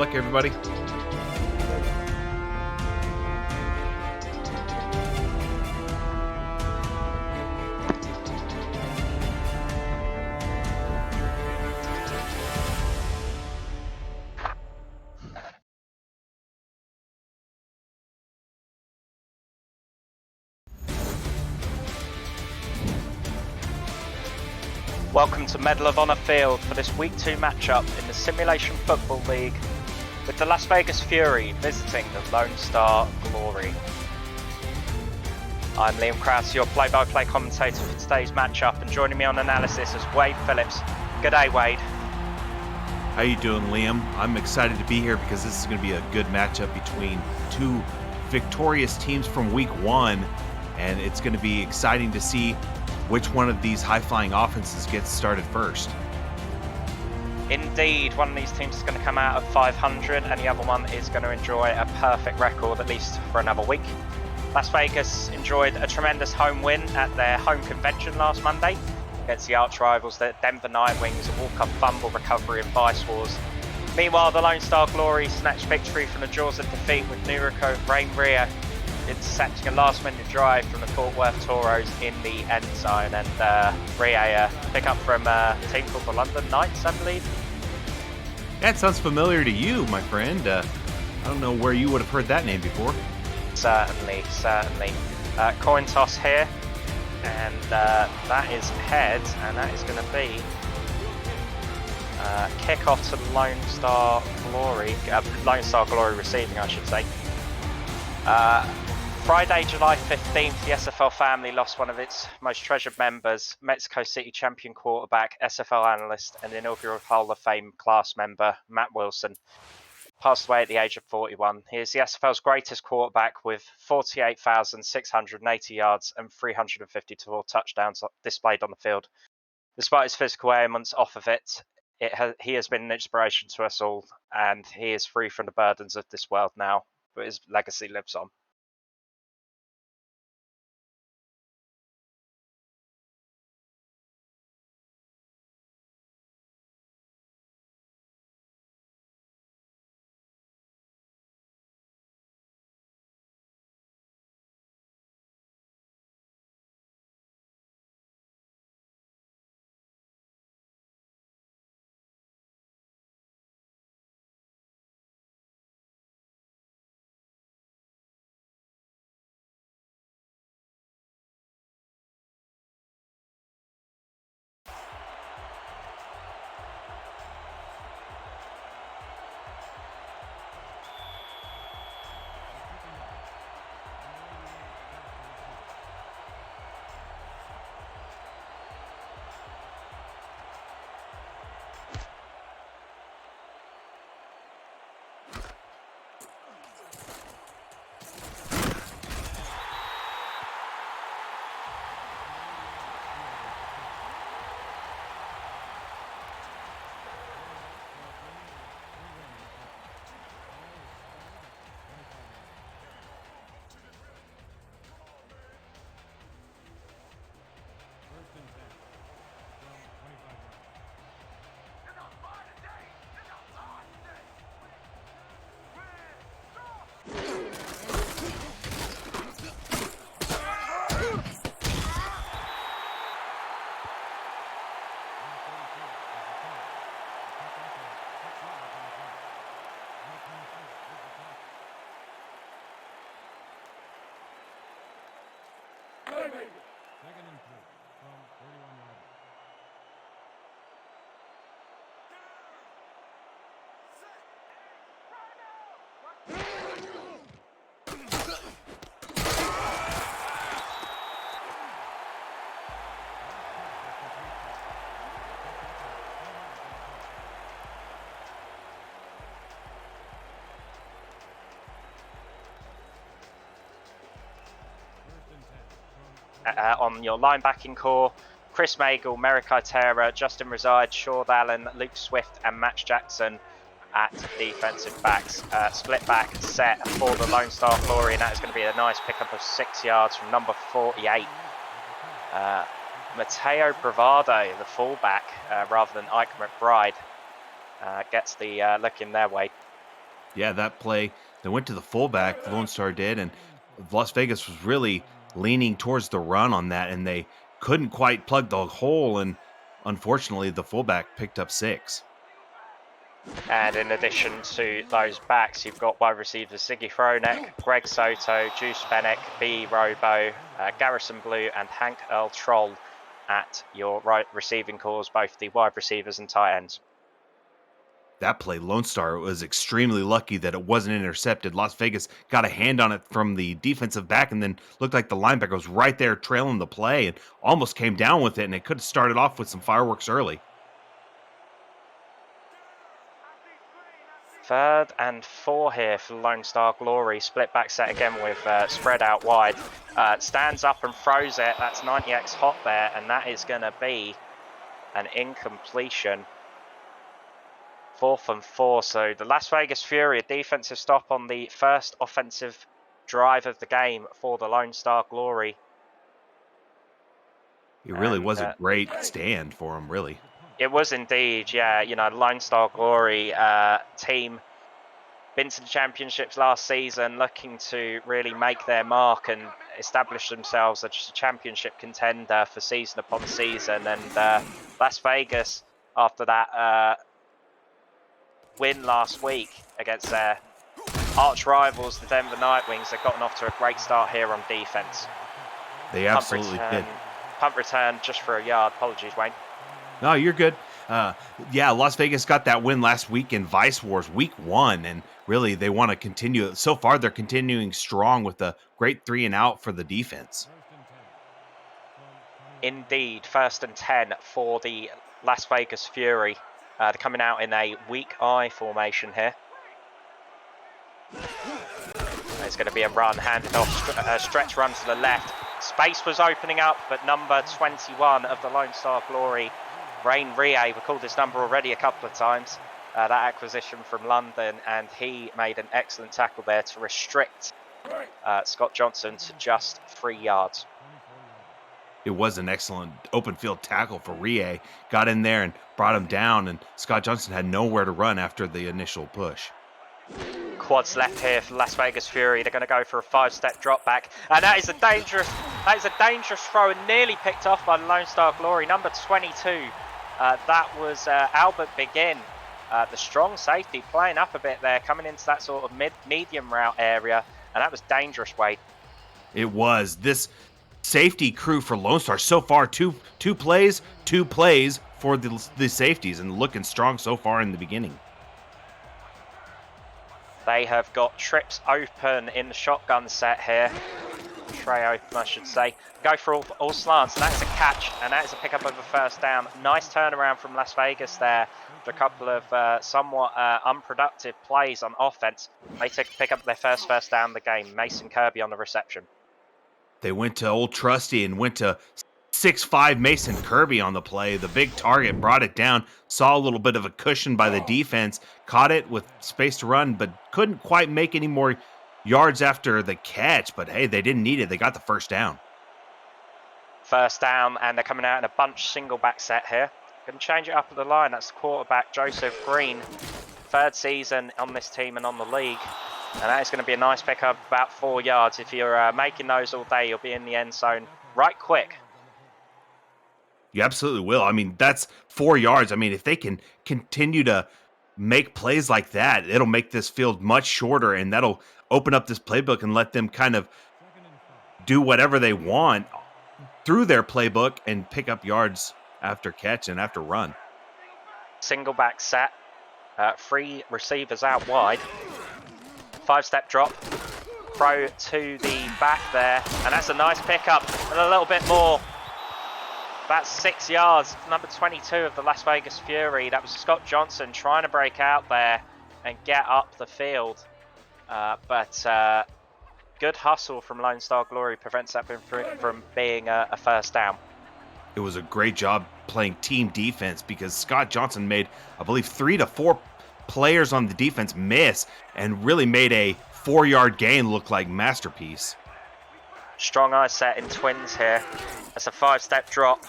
luck, everybody. Welcome to Medal of Honor Field for this Week 2 matchup in the Simulation Football League with the Las Vegas Fury visiting the Lone Star Glory. I'm Liam Krause, your play-by-play commentator for today's matchup, and joining me on analysis is Wade Phillips. G'day, Wade. How you doing, Liam? I'm excited to be here because this is going to be a good matchup between two victorious teams from Week 1, and it's going to be exciting to see which one of these high-flying offenses gets started first. Indeed, one of these teams is going to come out of 500 and the other one is going to enjoy a perfect record, at least for another week. Las Vegas enjoyed a tremendous home win at their home convention last Monday against the arch rivals, the Denver Nightwings, a walk-up fumble recovery and Vice Wars. Meanwhile, the Lone Star Glory snatched victory from the jaws of defeat with Nuriko Rainrea intercepting a last-minute drive from the Fort Worth Toros in the end zone, and Ria pick up from a team called the London Knights, I believe. That sounds familiar to you, my friend. I don't know where you would have heard that name before. Certainly. Coin toss here, and that is heads, and that is going to be kick off to Lone Star Glory. Lone Star Glory receiving, I should say. Friday, July 15th, the SFL family lost one of its most treasured members, Mexico City champion quarterback, SFL analyst, and inaugural Hall of Fame class member, Matt Wilson. Passed away at the age of 41. He is the SFL's greatest quarterback with 48,680 yards and 354 touchdowns displayed on the field. Despite his physical ailments off of it, he has been an inspiration to us all, and he is free from the burdens of this world now, but his legacy lives on. Second and 2 from 31 yards. On your linebacking core, Chris Magle, Merrick Itera, Justin Reside, Shaw Allen, Luke Swift and Max Jackson at defensive backs. Split back set for the Lone Star Glory, and that is going to be a nice pickup of 6 yards from number 48. Mateo Bravado, the fullback, rather than Ike McBride, gets the look in their way. Yeah, that play, they went to the fullback, Lone Star did, and Las Vegas was really leaning towards the run on that, and they couldn't quite plug the hole, and unfortunately, the fullback picked up 6. And in addition to those backs, you've got wide receivers Siggy Fronek, Greg Soto, Juice Fennick, B. Robo, Garrison Blue, and Hank Earl Troll at your right receiving cores, both the wide receivers and tight ends. That play, Lone Star was extremely lucky that it wasn't intercepted. Las Vegas got a hand on it from the defensive back and then looked like the linebacker was right there trailing the play and almost came down with it, and it could have started off with some fireworks early. 3rd and 4 here for Lone Star Glory. Split back set again with spread out wide. Stands up and throws it. That's 90x hot there, and that is going to be an incompletion. 4th and 4. So the Las Vegas Fury, a defensive stop on the first offensive drive of the game for the Lone Star Glory. It really was a great stand for him, really. It was indeed, yeah. You know, the Lone Star Glory team been to the championships last season, looking to really make their mark and establish themselves as just a championship contender for season upon season. And Las Vegas, after that win last week against their arch rivals, the Denver Nightwings, they've gotten off to a great start here on defense. They absolutely did. Punt return just for a yard. Apologies, Wayne. No, you're good. Yeah, Las Vegas got that win last week in Vice Wars week 1, and really they want to continue. So far, they're continuing strong with a great 3 and out for the defense. Indeed, 1st and 10 for the Las Vegas Fury. They're coming out in a weak eye formation here. It's going to be a run, handed off, stretch run to the left. Space was opening up, but number 21 of the Lone Star Glory, Rain Rie, we called this number already a couple of times, that acquisition from London, and he made an excellent tackle there to restrict Scott Johnson to just 3 yards. It was an excellent open field tackle for Rie. Got in there and brought him down, and Scott Johnson had nowhere to run after the initial push. Quads left here for Las Vegas Fury. They're going to go for a 5-step drop back, and that is a dangerous throw and nearly picked off by the Lone Star Glory. Number 22, that was Albert Begin, the strong safety, playing up a bit there, coming into that sort of medium route area, and that was dangerous, Wade. It was. This safety crew for Lone Star so far, two plays for the safeties, and looking strong so far in the beginning. They have got trips open in the shotgun set here. Tray open, I should say. Go for all slants, and that's a catch, and that is a pickup of a 1st down. Nice turnaround from Las Vegas there. After a couple of somewhat unproductive plays on offense, they pick up their first down of the game. Mason Kirby on the reception. They went to Old Trusty and went to 6'5" Mason Kirby on the play. The big target brought it down, saw a little bit of a cushion by the defense, caught it with space to run, but couldn't quite make any more yards after the catch. But hey, they didn't need it. They got the 1st down. 1st down, and they're coming out in a bunch single back set here. Going to change it up at the line. That's the quarterback, Joseph Green. 3rd season on this team and on the league. And that is going to be a nice pickup, about 4 yards. If you're making those all day, you'll be in the end zone right quick. You absolutely will. I mean, that's 4 yards. I mean, if they can continue to make plays like that, it'll make this field much shorter, and that'll open up this playbook and let them kind of do whatever they want through their playbook and pick up yards after catch and after run. Single back set, 3 receivers out wide. 5-step drop, throw to the back there, and that's a nice pickup, and a little bit more. That's 6 yards. Number 22 of the Las Vegas Fury. That was Scott Johnson trying to break out there and get up the field. But good hustle from Lone Star Glory prevents that from being a 1st down. It was a great job playing team defense because Scott Johnson made, I believe, 3 to 4 players on the defense miss and really made a 4-yard gain look like masterpiece. Strong eye set in twins here. That's a 5-step drop.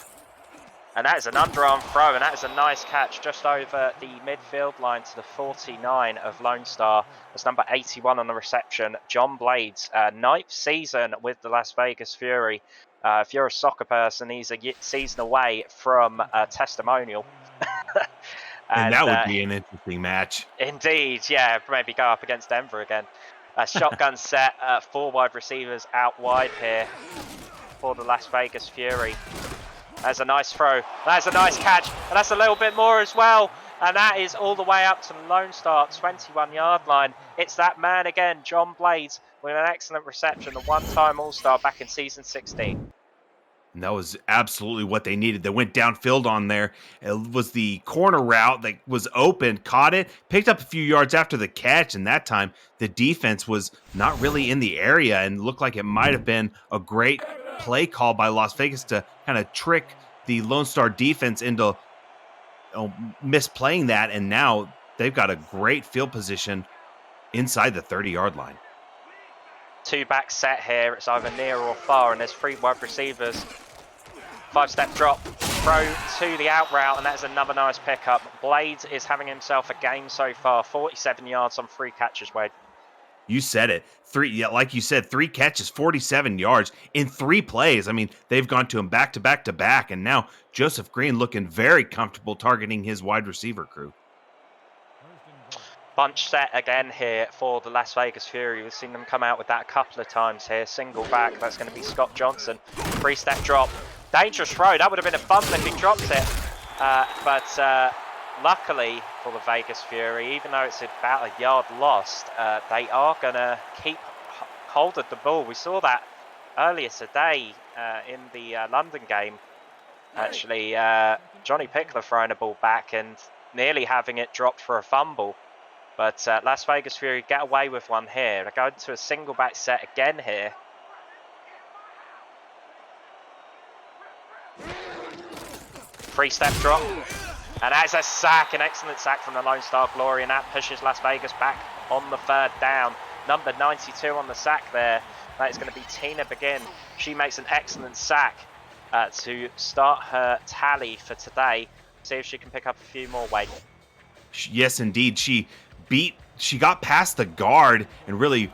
And that is an underarm throw, and that is a nice catch just over the midfield line to the 49 of Lone Star. That's number 81 on the reception, John Blades. Ninth season with the Las Vegas Fury. If you're a soccer person, he's a season away from a testimonial. And that would be an interesting match. Indeed, yeah, maybe go up against Denver again. Shotgun set, 4 wide receivers out wide here for the Las Vegas Fury. That's a nice throw. That's a nice catch. And that's a little bit more as well. And that is all the way up to the Lone Star 21-yard line. It's that man again, John Blades, with an excellent reception, the one-time All-Star back in season 16. And that was absolutely what they needed. They went downfield on there. It was the corner route that was open, caught it, picked up a few yards after the catch, and that time the defense was not really in the area and looked like it might have been a great play call by Las Vegas to kind of trick the Lone Star defense into misplaying that, and now they've got a great field position inside the 30-yard line. 2-back set here. It's either near or far, and there's 3 wide receivers. 5-step drop, throw to the out route, and that's another nice pickup. Blades is having himself a game so far. 47 yards on 3 catches, Wade. You said it. Like you said, 3 catches, 47 yards in 3 plays. I mean, they've gone to him back to back to back, and now Joseph Green looking very comfortable targeting his wide receiver crew. Bunch set again here for the Las Vegas Fury. We've seen them come out with that a couple of times here. Single back, that's going to be Scott Johnson. 3-step drop. Dangerous throw. That would have been a fumble if he dropped it. But luckily for the Vegas Fury, even though it's about a yard lost, they are going to keep hold of the ball. We saw that earlier today in the London game. Actually, Johnny Pickler throwing a ball back and nearly having it dropped for a fumble. But Las Vegas Fury get away with one here. They're going to a single back set again here. Three-step drop. And that's a sack, an excellent sack from the Lone Star Glory, and that pushes Las Vegas back on the 3rd down. Number 92 on the sack there. That is going to be Tina Begin. She makes an excellent sack to start her tally for today. See if she can pick up a few more, Wade. Yes, indeed. She got past the guard and really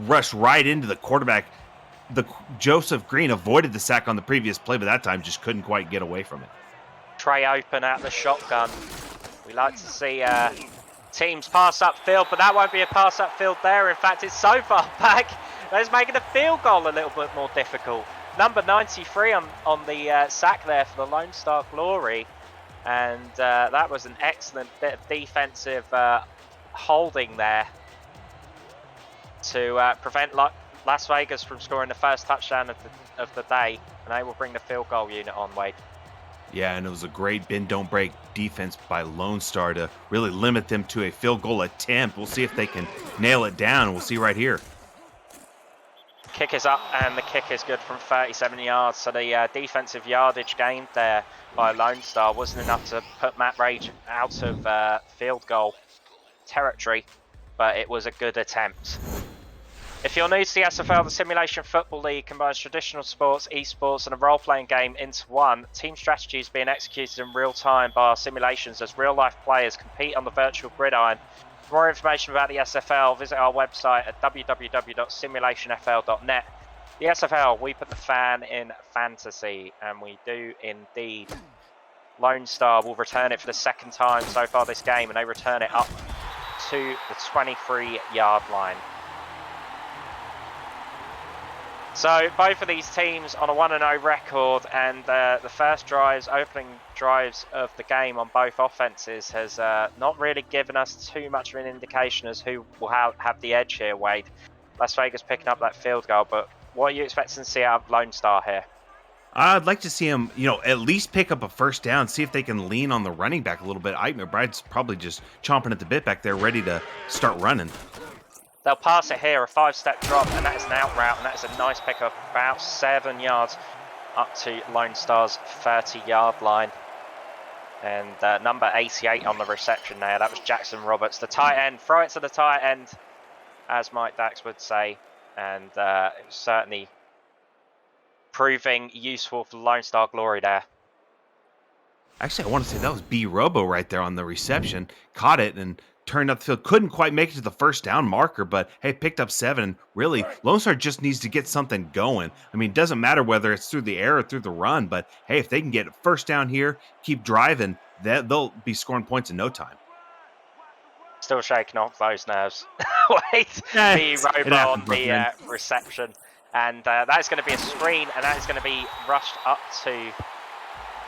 rushed right into the quarterback. Joseph Green avoided the sack on the previous play, but that time just couldn't quite get away from it. Trey open at the shotgun. We like to see teams pass upfield, but that won't be a pass upfield there. In fact, it's so far back that it's making the field goal a little bit more difficult. Number 93 on the sack there for the Lone Star Glory. And that was an excellent bit of defensive holding there to prevent Las Vegas from scoring the first touchdown of the day. And they will bring the field goal unit on, Wade. Yeah, and it was a great bend, don't break defense by Lone Star to really limit them to a field goal attempt. We'll see if they can nail it down. We'll see right here. Kick is up, and the kick is good from 37 yards. So the defensive yardage gained there by Lone Star wasn't enough to put Matt Rage out of field goal territory, but it was a good attempt. If you're new to the SFL, the Simulation Football League combines traditional sports, esports, and a role-playing game into one. Team strategy is being executed in real time by our simulations as real-life players compete on the virtual gridiron. For more information about the SFL, visit our website at www.simulationfl.net. The SFL, we put the fan in fantasy, and we do indeed. Lone Star will return it for the 2nd time so far this game, and they return it up to the 23-yard line. So both of these teams on a 1-0 record, and the first opening drives of the game on both offenses has not really given us too much of an indication as who will have the edge here, Wade. Las Vegas picking up that field goal, but what are you expecting to see out of Lone Star here? I'd like to see him, at least pick up a first down, see if they can lean on the running back a little bit. Ike McBride's probably just chomping at the bit back there, ready to start running. They'll pass it here, a 5-step drop, and that is an out route, and that is a nice pickup, about 7 yards up to Lone Star's 30-yard line. And number 88 on the reception there, that was Jackson Roberts. The tight end, throw it to the tight end, as Mike Dax would say, and it was certainly proving useful for Lone Star Glory there. Actually, I want to say that was B Robo right there on the reception. Caught it and turned up the field. Couldn't quite make it to the first down marker, but hey, picked up 7. Really, Lone Star just needs to get something going. I mean, it doesn't matter whether it's through the air or through the run, but hey, if they can get a first down here, keep driving, they'll be scoring points in no time. Still shaking off those nerves. Wait, Yeah, the it Robo on happens, my the friend. reception. And that is going to be a screen, and that is going to be rushed up to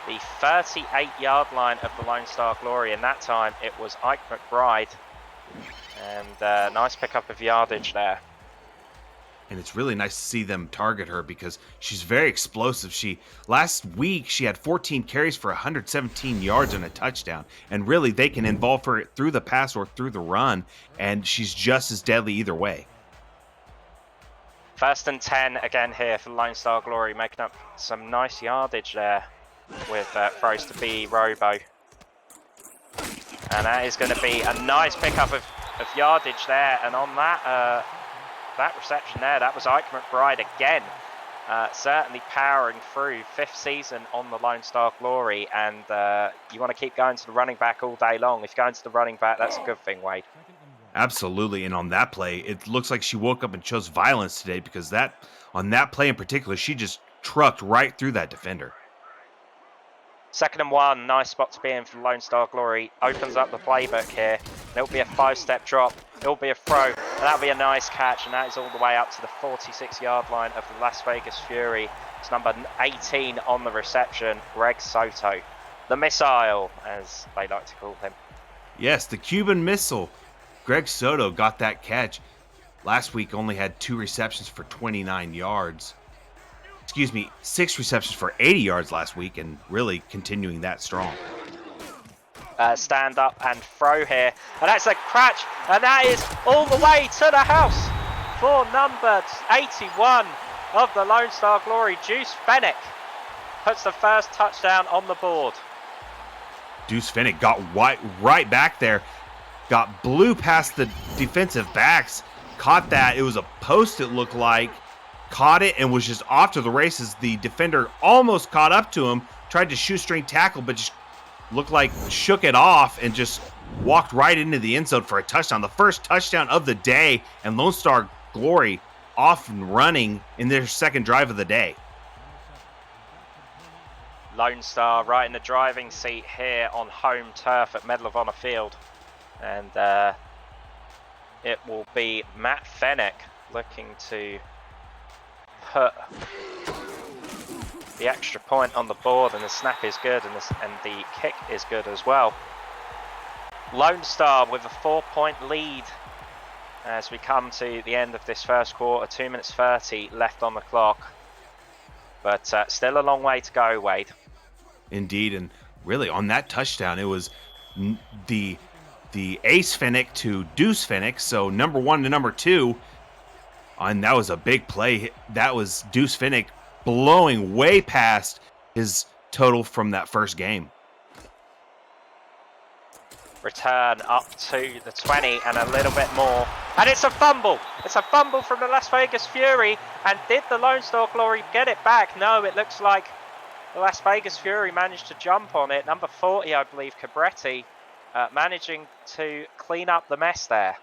the 38-yard line of the Lone Star Glory. And that time it was Ike McBride. And nice pickup of yardage there. And it's really nice to see them target her because she's very explosive. Last week she had 14 carries for 117 yards and a touchdown. And really they can involve her through the pass or through the run, and she's just as deadly either way. 1st and 10 again here for Lone Star Glory, making up some nice yardage there with throws to B Robo. And that is going to be a nice pickup of yardage there. And on that that reception there, that was Ike McBride again. Certainly powering through, 5th season on the Lone Star Glory. And you want to keep going to the running back all day long. If you're going to the running back, that's a good thing, Wade. Absolutely. And on that play, it looks like she woke up and chose violence today, because on that play in particular, she just trucked right through that defender. 2nd and 1, nice spot to be in for Lone Star Glory. Opens up the playbook here. It'll be a 5-step drop. It'll be a throw. And that'll be a nice catch. And that is all the way up to the 46-yard line of the Las Vegas Fury. It's number 18 on the reception, Greg Soto. The missile, as they like to call him. Yes, the Cuban missile. Greg Soto got that catch. Last week only had 2 receptions for 29 yards. 6 receptions for 80 yards last week, and really continuing that strong. Stand up and throw here. And that's a catch. And that is all the way to the house for number 81 of the Lone Star Glory. Deuce Fennick puts the first touchdown on the board. Deuce Fennick got right back there. Got blew past the defensive backs. Caught that. It was a post, it looked like. Caught it and was just off to the races. The defender almost caught up to him. Tried to shoestring tackle, but just looked like shook it off and just walked right into the end zone for a touchdown. The first touchdown of the day, and Lone Star Glory off and running in their second drive of the day. Lone Star right in the driving seat here on home turf at Medal of Honor Field. And it will be Matt Fennick looking to put the extra point on the board, and the snap is good, and the kick is good as well. Lone Star with a 4-point lead as we come to the end of this first quarter. 2 minutes 30 left on the clock, but still a long way to go, Wade. Indeed, and really on that touchdown, it was the ace Fennick to Deuce Fennick, so number 1 to number 2, and that was a big play. That was Deuce Fennick blowing way past his total from that first game. Return up to the 20 and a little bit more. And it's a fumble. It's a fumble from the Las Vegas Fury. And did the Lone Star Glory get it back? No, it looks like the Las Vegas Fury managed to jump on it. Number 40, I believe, Cabretti, managing to clean up the mess there.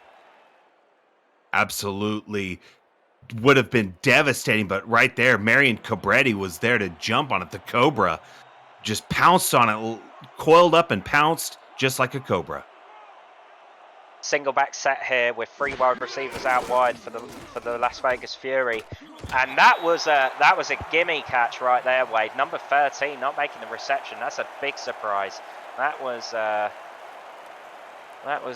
Absolutely. Would have been devastating, but right there, Marion Cabretti was there to jump on it. The Cobra just pounced on it, coiled up and pounced just like a Cobra. Single back set here with 3 wide receivers out wide for the Las Vegas Fury, and that was a gimme catch right there, Wade. Number 13 not making the reception. That's a big surprise. That was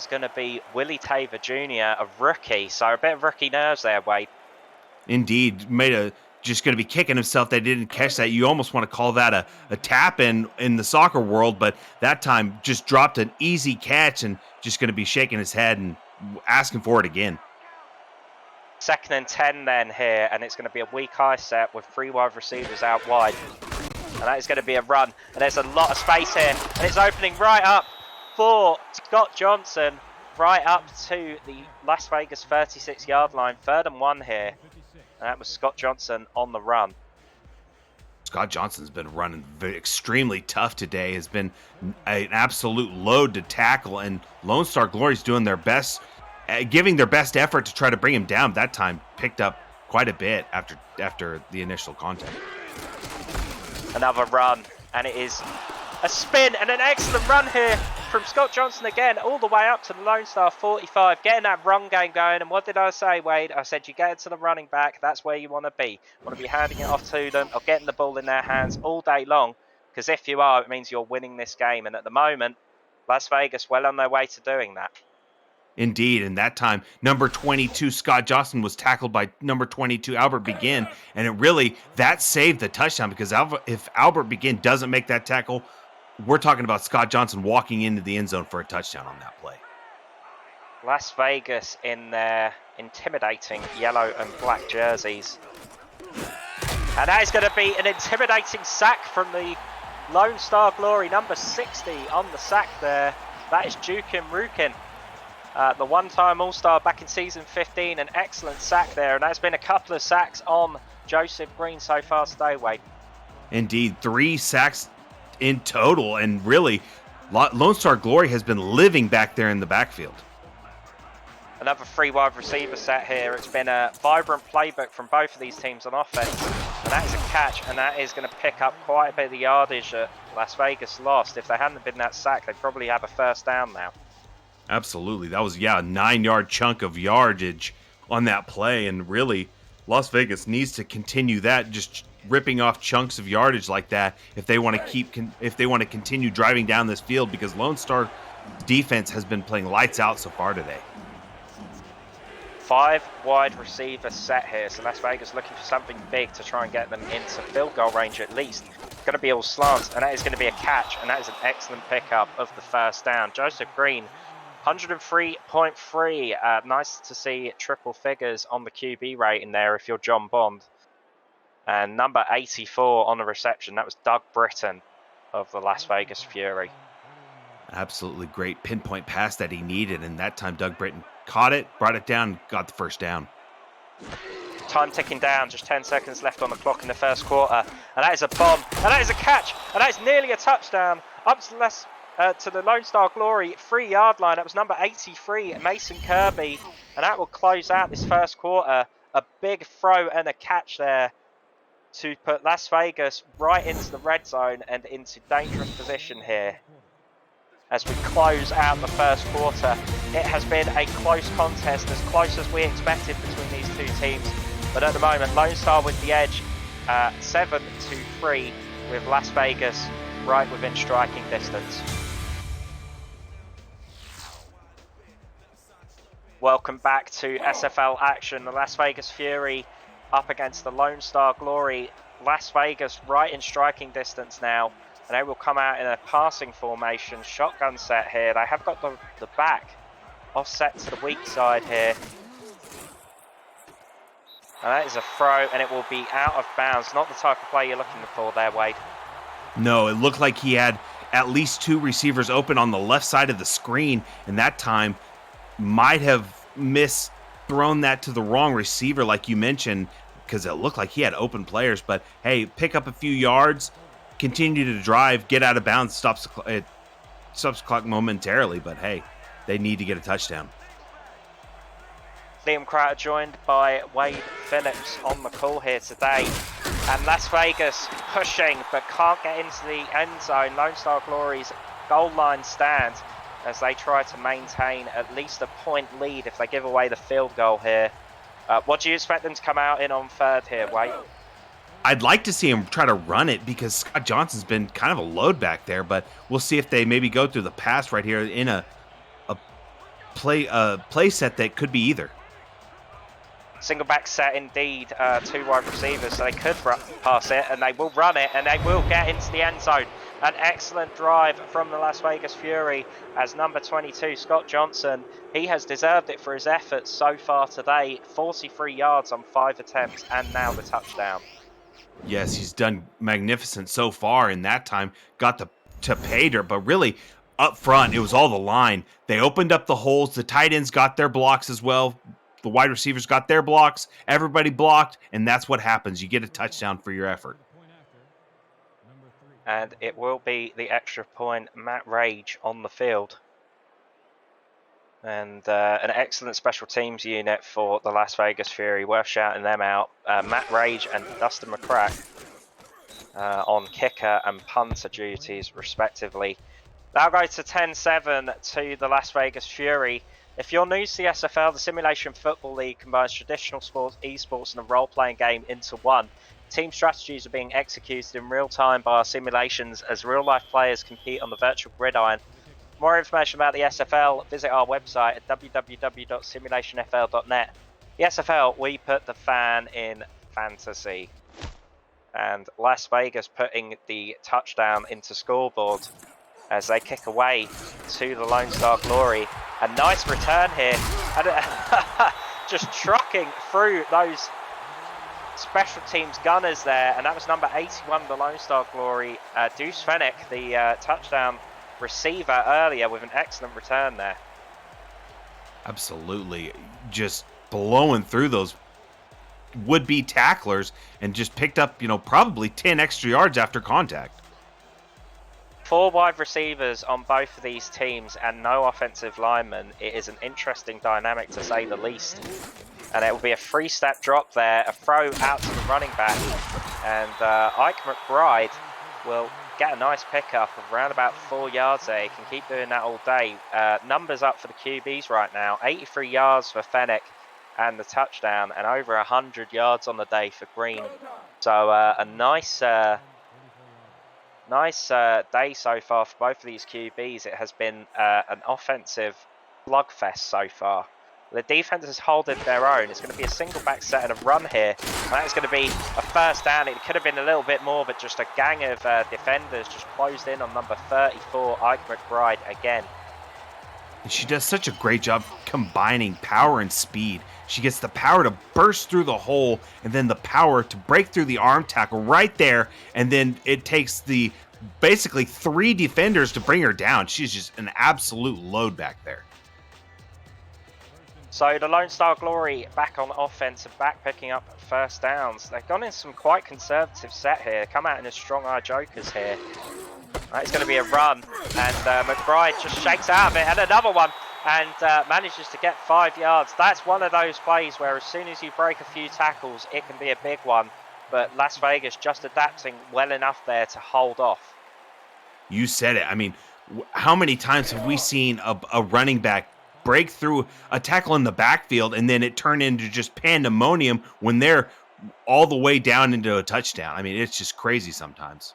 going to be Willie Taver Jr., a rookie. So a bit of rookie nerves there, Wade. Indeed, just going to be kicking himself that didn't catch that. You almost want to call that a tap in the soccer world, but that time just dropped an easy catch and just going to be shaking his head and asking for it again. 2nd and 10 then here, and it's going to be a weak high set with 3 wide receivers out wide. And that is going to be a run, and there's a lot of space here, and it's opening right up for Scott Johnson, right up to the Las Vegas 36-yard line. 3rd and 1 here. And that was Scott Johnson on the run. Scott Johnson's been running extremely tough today, has been an absolute load to tackle, and Lone Star Glory's doing their best, giving their best effort to try to bring him down. That time picked up quite a bit after the initial contact. Another run, and it is a spin and an excellent run here from Scott Johnson again, all the way up to the Lone Star 45, getting that run game going. And what did I say, Wade? I said you get it to the running back, that's where you want to be. You want to be handing it off to them or getting the ball in their hands all day long, because if you are, it means you're winning this game. And at the moment, Las Vegas well on their way to doing that. Indeed, and that time, number 22, Scott Johnson, was tackled by number 22, Albert Begin, and that saved the touchdown, because if Albert Begin doesn't make that tackle, we're talking about Scott Johnson walking into the end zone for a touchdown on that play. Las Vegas in their intimidating yellow and black jerseys. And that is going to be an intimidating sack from the Lone Star Glory, number 60 on the sack there. That is Jukin Rukin. The one-time All-Star back in season 15, an excellent sack there, and that's been a couple of sacks on Joseph Green so far today, Wade. Indeed, 3 sacks in total, and really, Lone Star Glory has been living back there in the backfield. Another 3 wide receiver set here. It's been a vibrant playbook from both of these teams on offense, and that is a catch, and that is going to pick up quite a bit of the yardage that Las Vegas lost. If they hadn't been that sack, they'd probably have a first down now. Absolutely. That was, a 9-yard chunk of yardage on that play. And really, Las Vegas needs to continue that, just ripping off chunks of yardage like that if they want to continue driving down this field, because Lone Star defense has been playing lights out so far today. 5 wide receiver set here, so Las Vegas looking for something big to try and get them into field goal range at least. It's going to be all slants, and that is going to be a catch, and that is an excellent pickup of the first down. Joseph Green, 103.3. Nice to see triple figures on the QB rating there if you're John Bond. And number 84 on the reception, that was Doug Britton of the Las Vegas Fury. Absolutely great pinpoint pass that he needed, and that time Doug Britton caught it, brought it down, got the first down. Time ticking down, just 10 seconds left on the clock in the first quarter. And that is a bomb, and that is a catch, and that is nearly a touchdown. Up to the Lone Star Glory 3-yard line. That was number 83, Mason Kirby, and that will close out this first quarter. A big throw and a catch there to put Las Vegas right into the red zone and into dangerous position here. As we close out the first quarter, it has been a close contest, as close as we expected between these two teams. But at the moment, Lone Star with the edge, 7-3, with Las Vegas right within striking distance. Welcome back to SFL action. The Las Vegas Fury up against the Lone Star Glory. Las Vegas right in striking distance now, and they will come out in a passing formation, shotgun set here. They have got the back offset to the weak side here. And that is a throw, and it will be out of bounds. Not the type of play you're looking for there, Wade. No, it looked like he had at least 2 receivers open on the left side of the screen, and that time might have thrown that to the wrong receiver, like you mentioned, because it looked like he had open players. But hey, pick up a few yards, continue to drive, get out of bounds, stops the clock momentarily. But hey, they need to get a touchdown. Liam Crowder joined by Wade Phillips on the call here today. And Las Vegas pushing, but can't get into the end zone. Lone Star Glory's goal line stand as they try to maintain at least a point lead if they give away the field goal here. What do you expect them to come out in on third here, Wade? I'd like to see him try to run it, because Scott Johnson's been kind of a load back there, but we'll see if they maybe go through the pass right here in a play set that could be either. Single back set indeed, 2 wide receivers, so they could pass it, and they will run it, and they will get into the end zone. An excellent drive from the Las Vegas Fury as number 22, Scott Johnson. He has deserved it for his efforts so far today. 43 yards on 5 attempts, and now the touchdown. Yes, he's done magnificent so far in that time. Got to pay dirt, but really up front, it was all the line. They opened up the holes. The tight ends got their blocks as well. The wide receivers got their blocks. Everybody blocked, and that's what happens. You get a touchdown for your effort. and it will be the extra point Matt Rage on the field. And an excellent special teams unit for the Las Vegas Fury, worth shouting them out. Matt Rage and Dustin McCrack on kicker and punter duties respectively. Now go to 10-7 to the Las Vegas Fury. If you're new to the SFL, the Simulation Football League combines traditional sports, esports and a role-playing game into one. Team strategies are being executed in real time by our simulations as real-life players compete on the virtual gridiron. For more information about the SFL, visit our website at www.simulationfl.net. The SFL, we put the fan in fantasy. And Las Vegas putting the touchdown into scoreboard as they kick away to the Lone Star Glory. A nice return here, and just trucking through those special teams gunners there, and that was number 81 of the Lone Star Glory, Deuce Fennick, the touchdown receiver earlier, with an excellent return there. Absolutely, just blowing through those would-be tacklers and just picked up, probably 10 extra yards after contact. 4 wide receivers on both of these teams and no offensive linemen. It is an interesting dynamic to say the least. And it will be a 3-step drop there, a throw out to the running back. And Ike McBride will get a nice pickup of around about 4 yards there. He can keep doing that all day. Numbers up for the QBs right now. 83 yards for Fennick and the touchdown, and over 100 yards on the day for Green. So a nice day so far for both of these QBs. It has been an offensive slugfest so far. The defense is holding their own. It's going to be a single back set and a run here. And that is going to be a first down. It could have been a little bit more, but just a gang of defenders just closed in on number 34, Ike McBride again. And she does such a great job combining power and speed. She gets the power to burst through the hole and then the power to break through the arm tackle right there. And then it takes the basically 3 defenders to bring her down. She's just an absolute load back there. So the Lone Star Glory back on offense and back picking up first downs. They've gone in some quite conservative set here. Come out in as strong eye jokers here. It's going to be a run, and McBride just shakes out of it, and another one, and manages to get 5 yards. That's one of those plays where as soon as you break a few tackles, it can be a big one. But Las Vegas just adapting well enough there to hold off. You said it. I mean, how many times have we seen a running back break through a tackle in the backfield and then it turn into just pandemonium when they're all the way down into a touchdown? I mean, it's just crazy sometimes.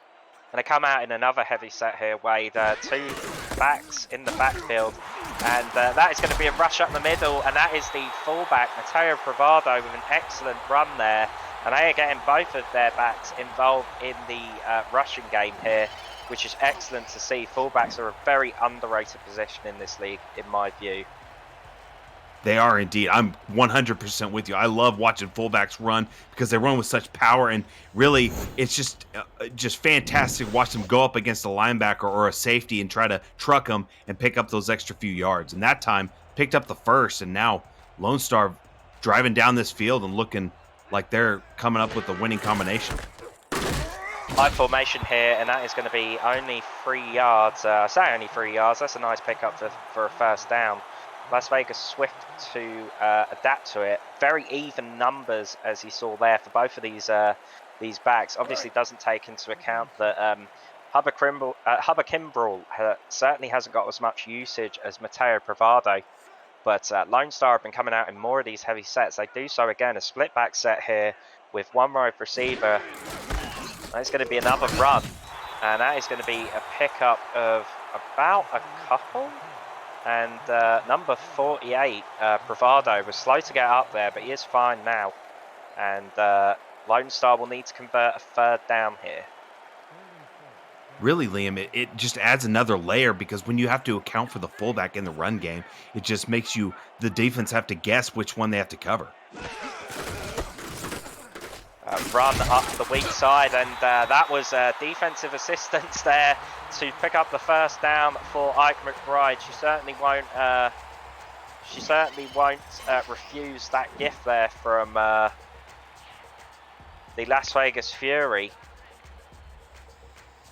And they come out in another heavy set here, Wade. 2 backs in the backfield. And that is going to be a rush up the middle. And that is the fullback, Mateo Bravado, with an excellent run there. And they are getting both of their backs involved in the rushing game here, which is excellent to see. Fullbacks are a very underrated position in this league, in my view. They are indeed. I'm 100% with you. I love watching fullbacks run because they run with such power, and really, it's just fantastic to watch them go up against a linebacker or a safety and try to truck them and pick up those extra few yards. And that time, picked up the first, and now Lone Star driving down this field and looking like they're coming up with the winning combination. High formation here, and that is going to be only 3 yards. I say only 3 yards. That's a nice pickup for a first down. Las Vegas swift to adapt to it. Very even numbers, as you saw there, for both of these backs. Obviously doesn't take into account that Hubba Kimbrell certainly hasn't got as much usage as Mateo Bravado. But Lone Star have been coming out in more of these heavy sets. They do so again, a split back set here with 1 wide receiver. That's going to be another run. And that is going to be a pickup of about a couple. And number 48, Bravado, was slow to get up there, but he is fine now. And Lone Star will need to convert a 3rd down here. Really, Liam, it just adds another layer because when you have to account for the fullback in the run game, it just makes the defense have to guess which one they have to cover. Run up the weak side, and that was defensive assistance there to pick up the first down for Ike McBride. She certainly won't refuse that gift there from the Las Vegas Fury.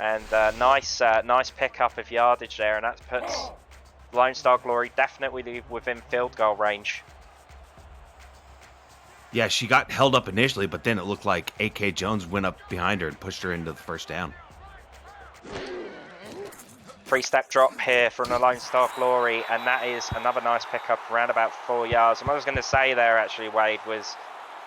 And nice pickup of yardage there, and that puts Lone Star Glory definitely within field goal range. Yeah, she got held up initially, but then it looked like A.K. Jones went up behind her and pushed her into the first down. 3-step drop here from the Lone Star Glory, and that is another nice pickup around about 4 yards. And what I was going to say there, actually, Wade, was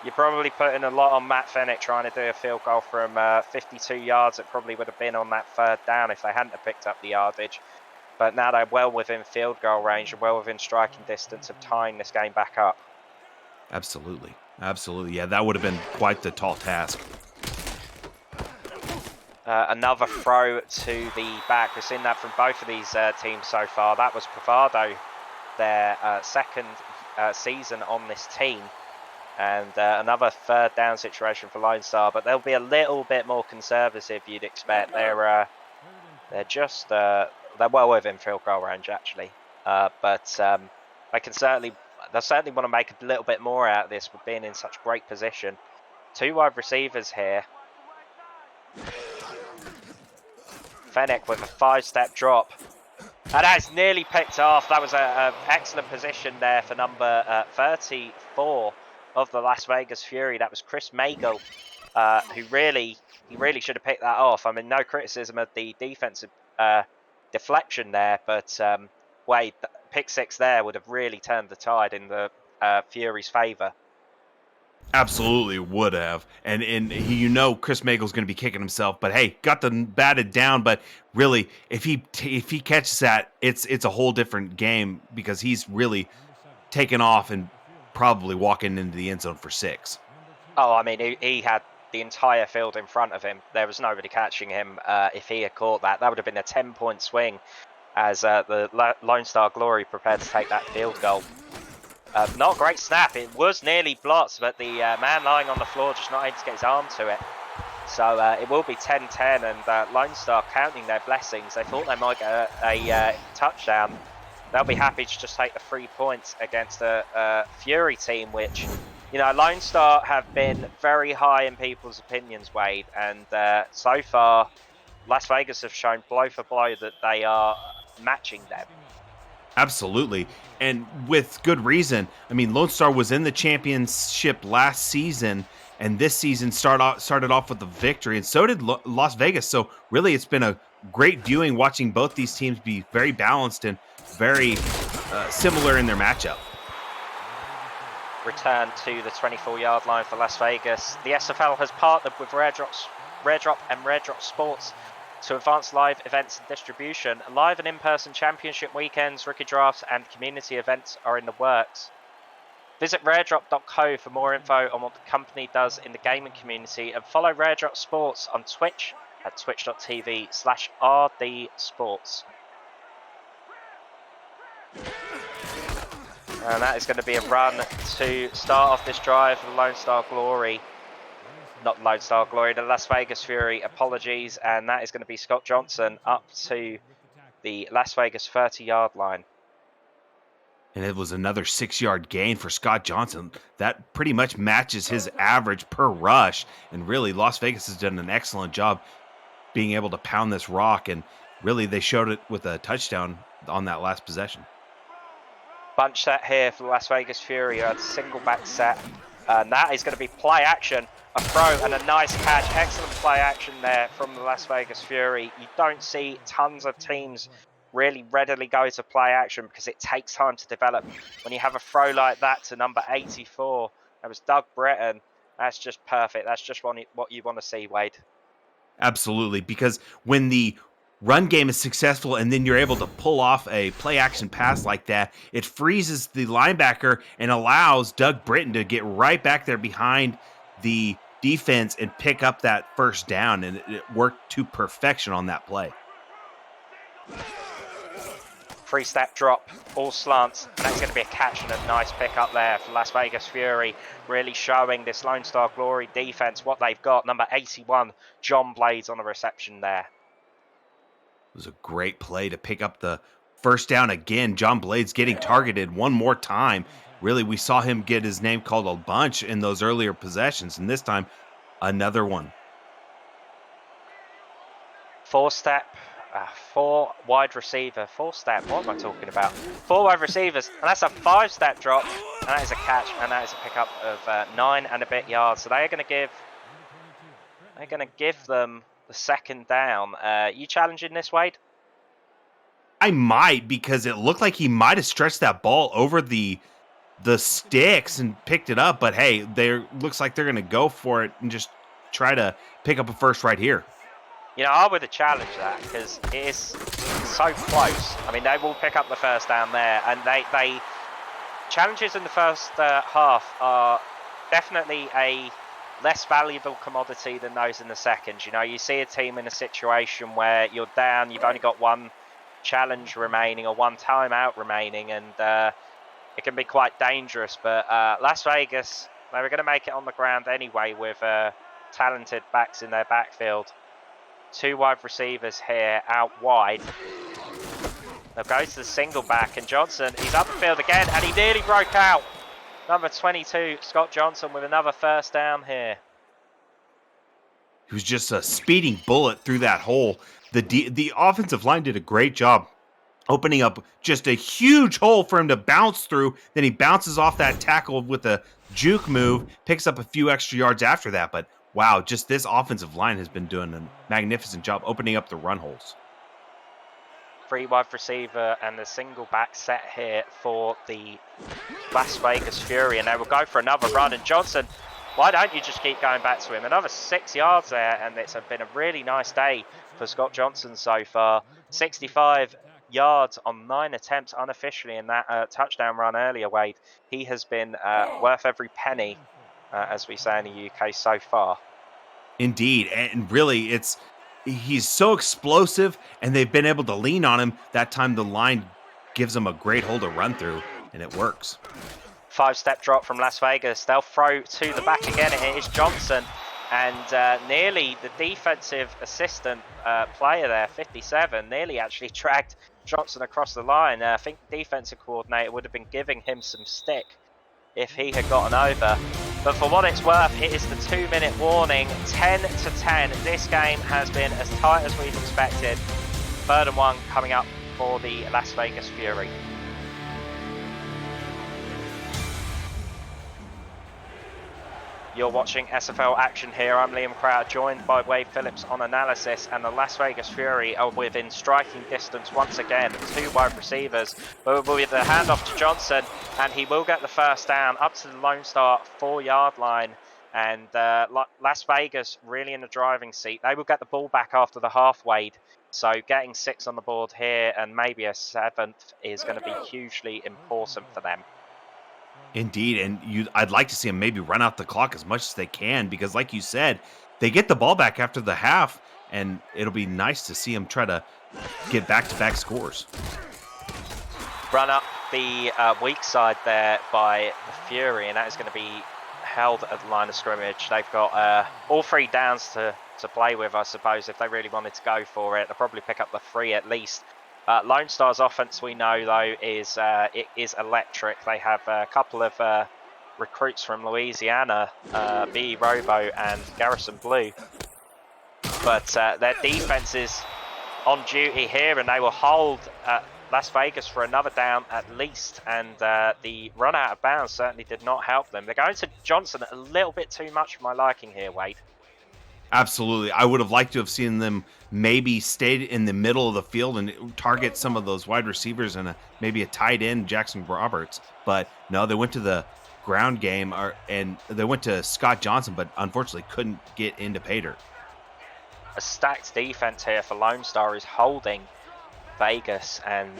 you're probably putting a lot on Matt Fennick trying to do a field goal from 52 yards. It probably would have been on that third down if they hadn't have picked up the yardage. But now they're well within field goal range and well within striking distance of tying this game back up. Absolutely. Absolutely. Yeah, that would have been quite the tall task. Another throw to the back. We've seen that from both of these teams so far. That was Pavado, their second season on this team. And another third down situation for Lone Star, but they'll be a little bit more conservative, you'd expect. They're well within field goal range, actually. But they'll certainly want to make a little bit more out of this with being in such great position. 2 wide receivers here. Fennick with a 5-step drop. And that's nearly picked off. That was an excellent position there for number 34 of the Las Vegas Fury. That was Chris Magel, who really should have picked that off. I mean, no criticism of the defensive deflection there, but Wade, pick 6 there would have really turned the tide in the Fury's favor. Absolutely would have. And Chris Magel's going to be kicking himself, but hey, got the batted down. But really, if he catches that, it's a whole different game because he's really taken off and probably walking into the end zone for 6. Oh, I mean, he had the entire field in front of him. There was nobody catching him. If he had caught that would have been a 10-point swing as the Lone Star Glory prepared to take that field goal. Not a great snap. It was nearly blocked, but the man lying on the floor just not able to get his arm to it. So it will be 10-10, and Lone Star counting their blessings. They thought they might get a touchdown. They'll be happy to just take the 3 points against a Fury team, which, Lone Star have been very high in people's opinions, Wade. And so far, Las Vegas have shown blow for blow that they are matching them. Absolutely. And with good reason. I mean, Lone Star was in the championship last season, and this season started off with a victory, and so did Las Vegas. So really, it's been a great viewing watching both these teams be very balanced and very similar in their matchup. Return to the 24-yard line for Las Vegas. The SFL has partnered with Rare Drop and Rare Drop Sports to advance live events and distribution. Live and in-person championship weekends, rookie drafts, and community events are in the works. Visit raredrop.co for more info on what the company does in the gaming community, and follow Rare Drop Sports on Twitch at twitch.tv/rdsports. And that is going to be a run to start off this drive for the Lone Star Glory. Not Lone Star Glory, the Las Vegas Fury, apologies. And that is going to be Scott Johnson up to the Las Vegas 30-yard line. And it was another 6-yard gain for Scott Johnson. That pretty much matches his average per rush. And really, Las Vegas has done an excellent job being able to pound this rock. And really, they showed it with a touchdown on that last possession. Bunch set here for the Las Vegas Fury. A single back set. And that is going to be play action. A throw and a nice catch. Excellent play action there from the Las Vegas Fury. You don't see tons of teams really readily go to play action because it takes time to develop. When you have a throw like that to number 84, that was Doug Britton, that's just perfect. That's just what you want to see, Wade. Absolutely, because when the run game is successful and then you're able to pull off a play action pass like that, it freezes the linebacker and allows Doug Britton to get right back there behind the defense and pick up that first down, and it worked to perfection on that play. 3-step drop, all slants. That's going to be a catch and a nice pickup there for Las Vegas Fury, really showing this Lone Star Glory defense what they've got. Number 81, John Blades on the reception there. It was a great play to pick up the first down again. John Blades getting targeted one more time. Really, we saw him get his name called a bunch in those earlier possessions, and this time, another one. Four-step, four wide receiver, four-step, what am I talking about? Four wide receivers, and that's a five-step drop, and that is a catch, and that is a pickup of 9 and a bit yards. So they're going to give them the second down. You challenging this, Wade? I might, because it looked like he might have stretched that ball over the sticks and picked it up, but hey, looks like they're going to go for it and just try to pick up a first right here. You know, I would have challenged that because it is so close. I mean, they will pick up the first down there, and they challenges in the first half are definitely a less valuable commodity than those in the second. You know, you see a team in a situation where you're down, you've only got one challenge remaining or one timeout remaining, and it can be quite dangerous. But Las Vegas, they were going to make it on the ground anyway with talented backs in their backfield. Two wide receivers here out wide. They'll go to the single back, and Johnson, he's up the field again, and he nearly broke out. Number 22, Scott Johnson, with another first down here. He was just a speeding bullet through that hole. The offensive line did a great job opening up just a huge hole for him to bounce through. Then he bounces off that tackle with a juke move, picks up a few extra yards after that. But wow, just this offensive line has been doing a magnificent job opening up the run holes. Free wide receiver and the single back set here for the Las Vegas Fury, and they will go for another run. And Johnson, why don't you just keep going back to him? Another 6 yards there, and it's been a really nice day for Scott Johnson so far. 65 yards on 9 attempts unofficially in that touchdown run earlier, Wade. He has been worth every penny, as we say in the UK so far. Indeed, and really, he's so explosive, and they've been able to lean on him. That time the line gives him a great hole to run through, and it works. 5-step drop from Las Vegas. They'll throw to the back again. It is Johnson, and nearly the defensive assistant player there, 57, nearly actually dragged Johnson across the line. I think the defensive coordinator would have been giving him some stick if he had gotten over. But for what it's worth, it is the 2-minute warning, 10-10. This game has been as tight as we've expected. 3rd and 1 coming up for the Las Vegas Fury. You're watching SFL action here. I'm Liam Crowder, joined by Wade Phillips on analysis, and the Las Vegas Fury are within striking distance once again. 2 wide receivers, but with the handoff to Johnson, and he will get the first down up to the Lone Star 4-yard line. And Las Vegas really in the driving seat. They will get the ball back after the half, Wade. So getting 6 on the board here and maybe a 7th is going to be hugely important for them. Indeed, and I'd like to see them maybe run out the clock as much as they can, because like you said, they get the ball back after the half, and it'll be nice to see them try to get back-to-back scores. Run up the weak side there by the Fury, and that is going to be held at the line of scrimmage. They've got all 3 downs to play with, I suppose, if they really wanted to go for it. They'll probably pick up the 3 at least. Lone Star's offense, we know, though, is electric. They have a couple of recruits from Louisiana, B. Robo and Garrison Blue. But their defense is on duty here, and they will hold Las Vegas for another down at least. And the run out of bounds certainly did not help them. They're going to Johnson a little bit too much for my liking here, Wade. Absolutely. I would have liked to have seen them maybe stay in the middle of the field and target some of those wide receivers and maybe a tight end, Jackson Roberts. But no, they went to the ground game, and they went to Scott Johnson, but unfortunately couldn't get into Pater. A stacked defense here for Lone Star is holding Vegas, and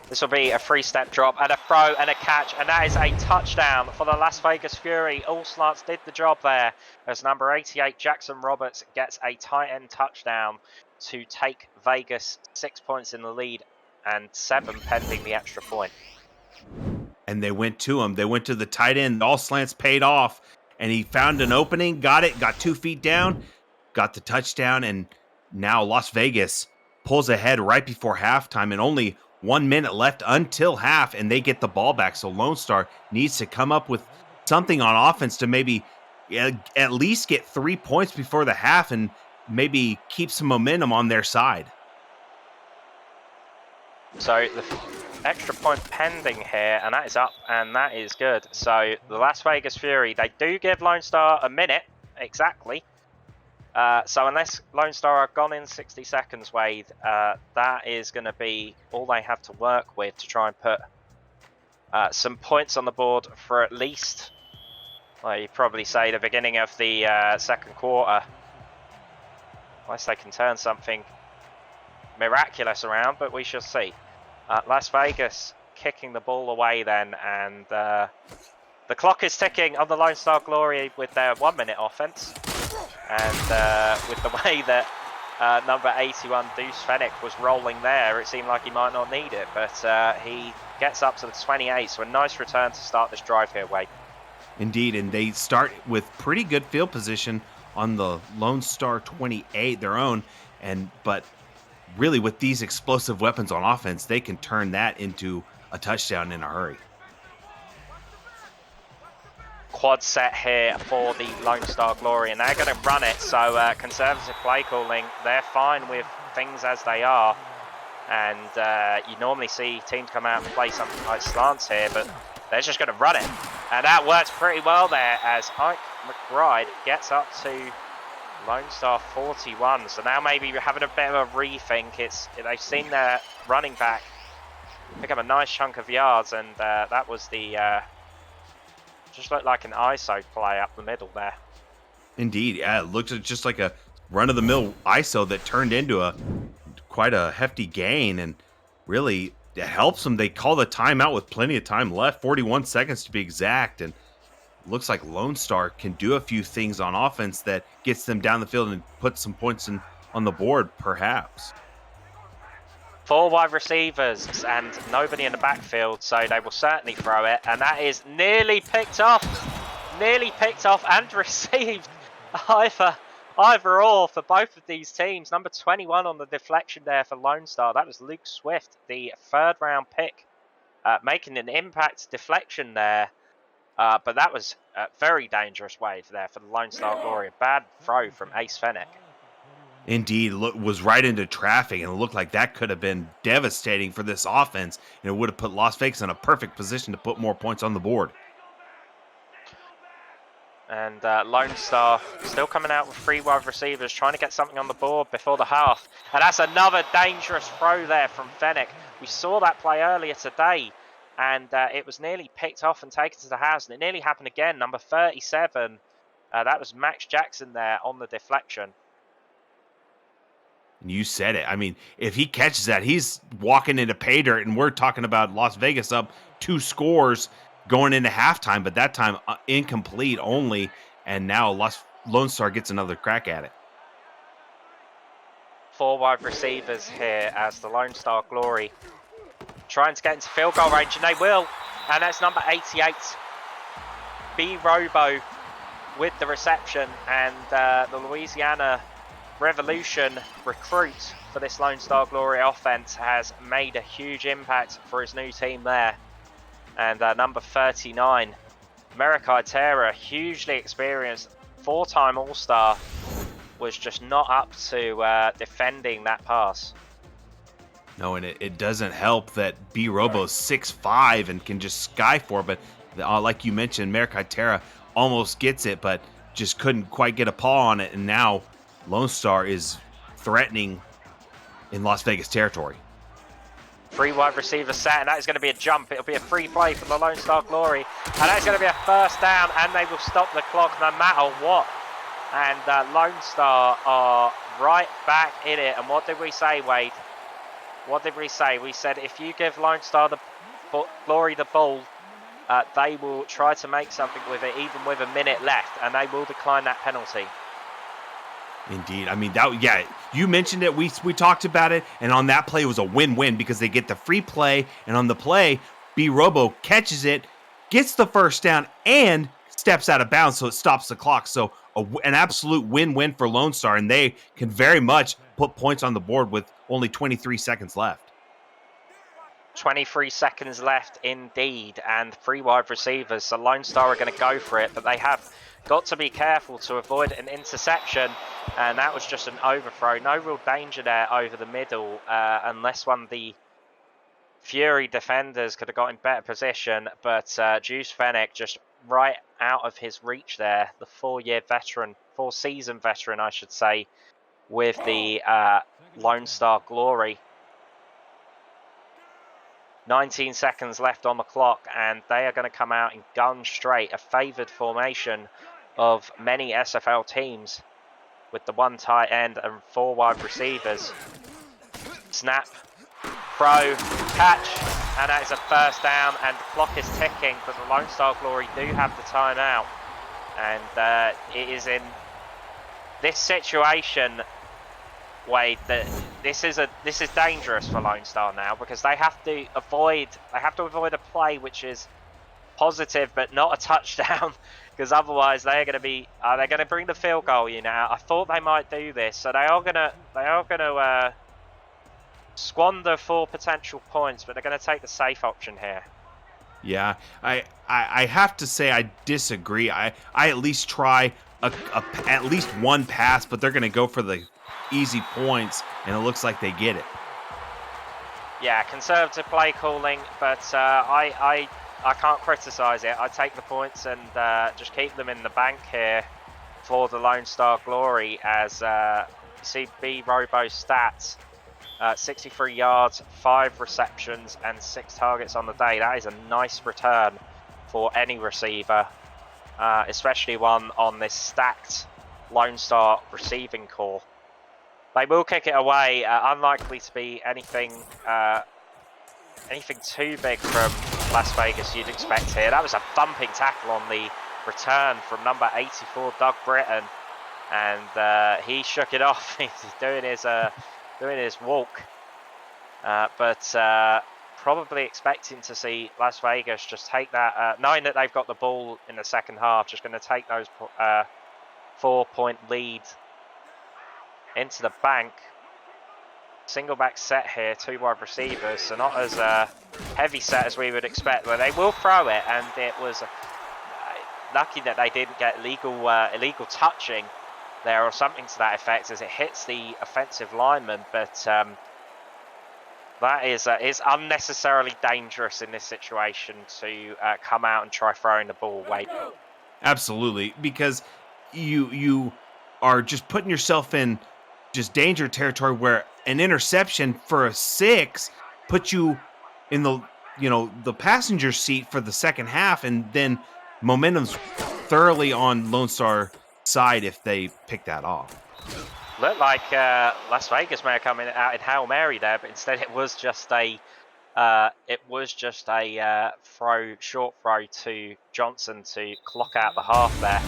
this will be a 3-step drop and a throw and a catch, and that is a touchdown for the Las Vegas Fury. All slants did the job there, as number 88 Jackson Roberts gets a tight end touchdown to take Vegas 6 points in the lead and 7 pending the extra point. And they went to him. They went to the tight end. All slants paid off, and he found an opening, got it, got 2 feet down, got the touchdown, and now Las Vegas pulls ahead right before halftime, and only 1 minute left until half, and they get the ball back. So Lone Star needs to come up with something on offense to maybe at least get 3 points before the half and maybe keep some momentum on their side. So the extra point pending here, and that is up, and that is good. So the Las Vegas Fury, they do give Lone Star a minute, exactly. So unless Lone Star are gone in 60 seconds, Wade, that is going to be all they have to work with to try and put some points on the board for at least, well, you'd probably say the beginning of the second quarter. Unless they can turn something miraculous around, but we shall see. Las Vegas kicking the ball away then, and the clock is ticking on the Lone Star Glory with their 1 minute offense. And with the way that number 81 Deuce Fennec was rolling there, it seemed like he might not need it, but he gets up to the 28, so a nice return to start this drive here, Wade. Indeed, and they start with pretty good field position on the Lone Star 28, their own, but really with these explosive weapons on offense, they can turn that into a touchdown in a hurry. Quad set here for the Lone Star Glory, and they're going to run it, so conservative play calling, they're fine with things as they are, and you normally see teams come out and play something like slants here, but they're just going to run it, and that works pretty well there as Ike McBride gets up to Lone Star 41, so now maybe you're having a bit of a rethink. They've seen their running back pick up a nice chunk of yards, and that was the just looked like an ISO play up the middle there. Indeed, yeah, it looked just like a run-of-the-mill ISO that turned into quite a hefty gain, and really it helps them. They call the timeout with plenty of time left, 41 seconds to be exact, and looks like Lone Star can do a few things on offense that gets them down the field and puts some points on the board, perhaps. 4 wide receivers and nobody in the backfield, so they will certainly throw it, and that is nearly picked off and received either or for both of these teams. Number 21 on the deflection there for Lone Star. That was Luke Swift, the 3rd round pick, making an impact deflection there. But that was a very dangerous wave there for the Lone Star Glory. A bad throw from Ace Fennec. Indeed, was right into traffic, and it looked like that could have been devastating for this offense, and it would have put Las Vegas in a perfect position to put more points on the board. And Lone Star still coming out with 3 wide receivers, trying to get something on the board before the half. And that's another dangerous throw there from Fennec. We saw that play earlier today, and it was nearly picked off and taken to the house, and it nearly happened again. Number 37, that was Max Jackson there on the deflection. You said it. I mean, if he catches that, he's walking into pay dirt, and we're talking about Las Vegas up 2 scores going into halftime, but that time incomplete only, and now Lone Star gets another crack at it. 4 wide receivers here as the Lone Star Glory trying to get into field goal range, and they will, and that's number 88, B Robo, with the reception, and the Louisiana Revolution recruit for this Lone Star Glory offense has made a huge impact for his new team there. And number 39, Merakai Terra, hugely experienced 4-time All-Star, was just not up to defending that pass. No, and it doesn't help that B Robo's 6'5" and can just sky for, but like you mentioned, Merakai Terra almost gets it, but just couldn't quite get a paw on it, and now Lone Star is threatening in Las Vegas territory. 3 wide receivers set, and that is going to be a jump. It'll be a free play for the Lone Star Glory, and that's going to be a first down, and they will stop the clock no matter what. And Lone Star are right back in it. And what did we say, Wade? What did we say? We said if you give Lone Star the Glory the ball, they will try to make something with it, even with a minute left, and they will decline that penalty. Indeed. I mean, you mentioned it. We talked about it, and on that play it was a win-win because they get the free play, and on the play, B Robo catches it, gets the first down, and steps out of bounds, so it stops the clock. So an absolute win-win for Lone Star, and they can very much put points on the board with only 23 seconds left. 23 seconds left indeed, and 3 wide receivers. So Lone Star are going to go for it, but they have got to be careful to avoid an interception, and that was just an overthrow. No real danger there over the middle, unless one of the Fury defenders could have got in better position, but Juice Fennec just right out of his reach there. The 4-season veteran, I should say, with the Lone Star Glory. 19 seconds left on the clock, and they are going to come out in gun straight, a favoured formation of many SFL teams with the 1 tight end and 4 wide receivers. Snap, throw, catch, and that is a first down, and the clock is ticking, but the Lone Star Glory do have the timeout, and it is in this situation, Wade, that this is dangerous for Lone Star now, because they have to avoid a play which is positive but not a touchdown, because otherwise they're going to bring the field goal unit out. I thought they might do this, so they are going to squander 4 potential points, but they're going to take the safe option here. Yeah, I have to say I disagree. I at least try at least one pass, but they're going to go for the easy points, and it looks like they get it. Yeah, conservative play calling, but I can't criticise it. I take the points and just keep them in the bank here for the Lone Star Glory, as you see B Robo's stats. 63 yards, 5 receptions, and 6 targets on the day. That is a nice return for any receiver, especially one on this stacked Lone Star receiving core. They will kick it away. Unlikely to be anything too big from Las Vegas, you'd expect here. That was a thumping tackle on the return from number 84, Doug Britton, and he shook it off. He's doing his walk, but probably expecting to see Las Vegas just take that, knowing that they've got the ball in the second half, just going to take those 4-point lead into the bank. Single back set here, 2 wide receivers, so not as heavy set as we would expect, but they will throw it, and it was lucky that they didn't get illegal touching there or something to that effect as it hits the offensive lineman, but that is unnecessarily dangerous in this situation to come out and try throwing the ball away. Absolutely, because you are just putting yourself in just danger territory where an interception for a 6 puts you in the passenger seat for the second half, and then momentum's thoroughly on Lone Star side if they pick that off. Looked like Las Vegas may have come out in Hail Mary there, but instead it was just a short throw to Johnson to clock out the half there,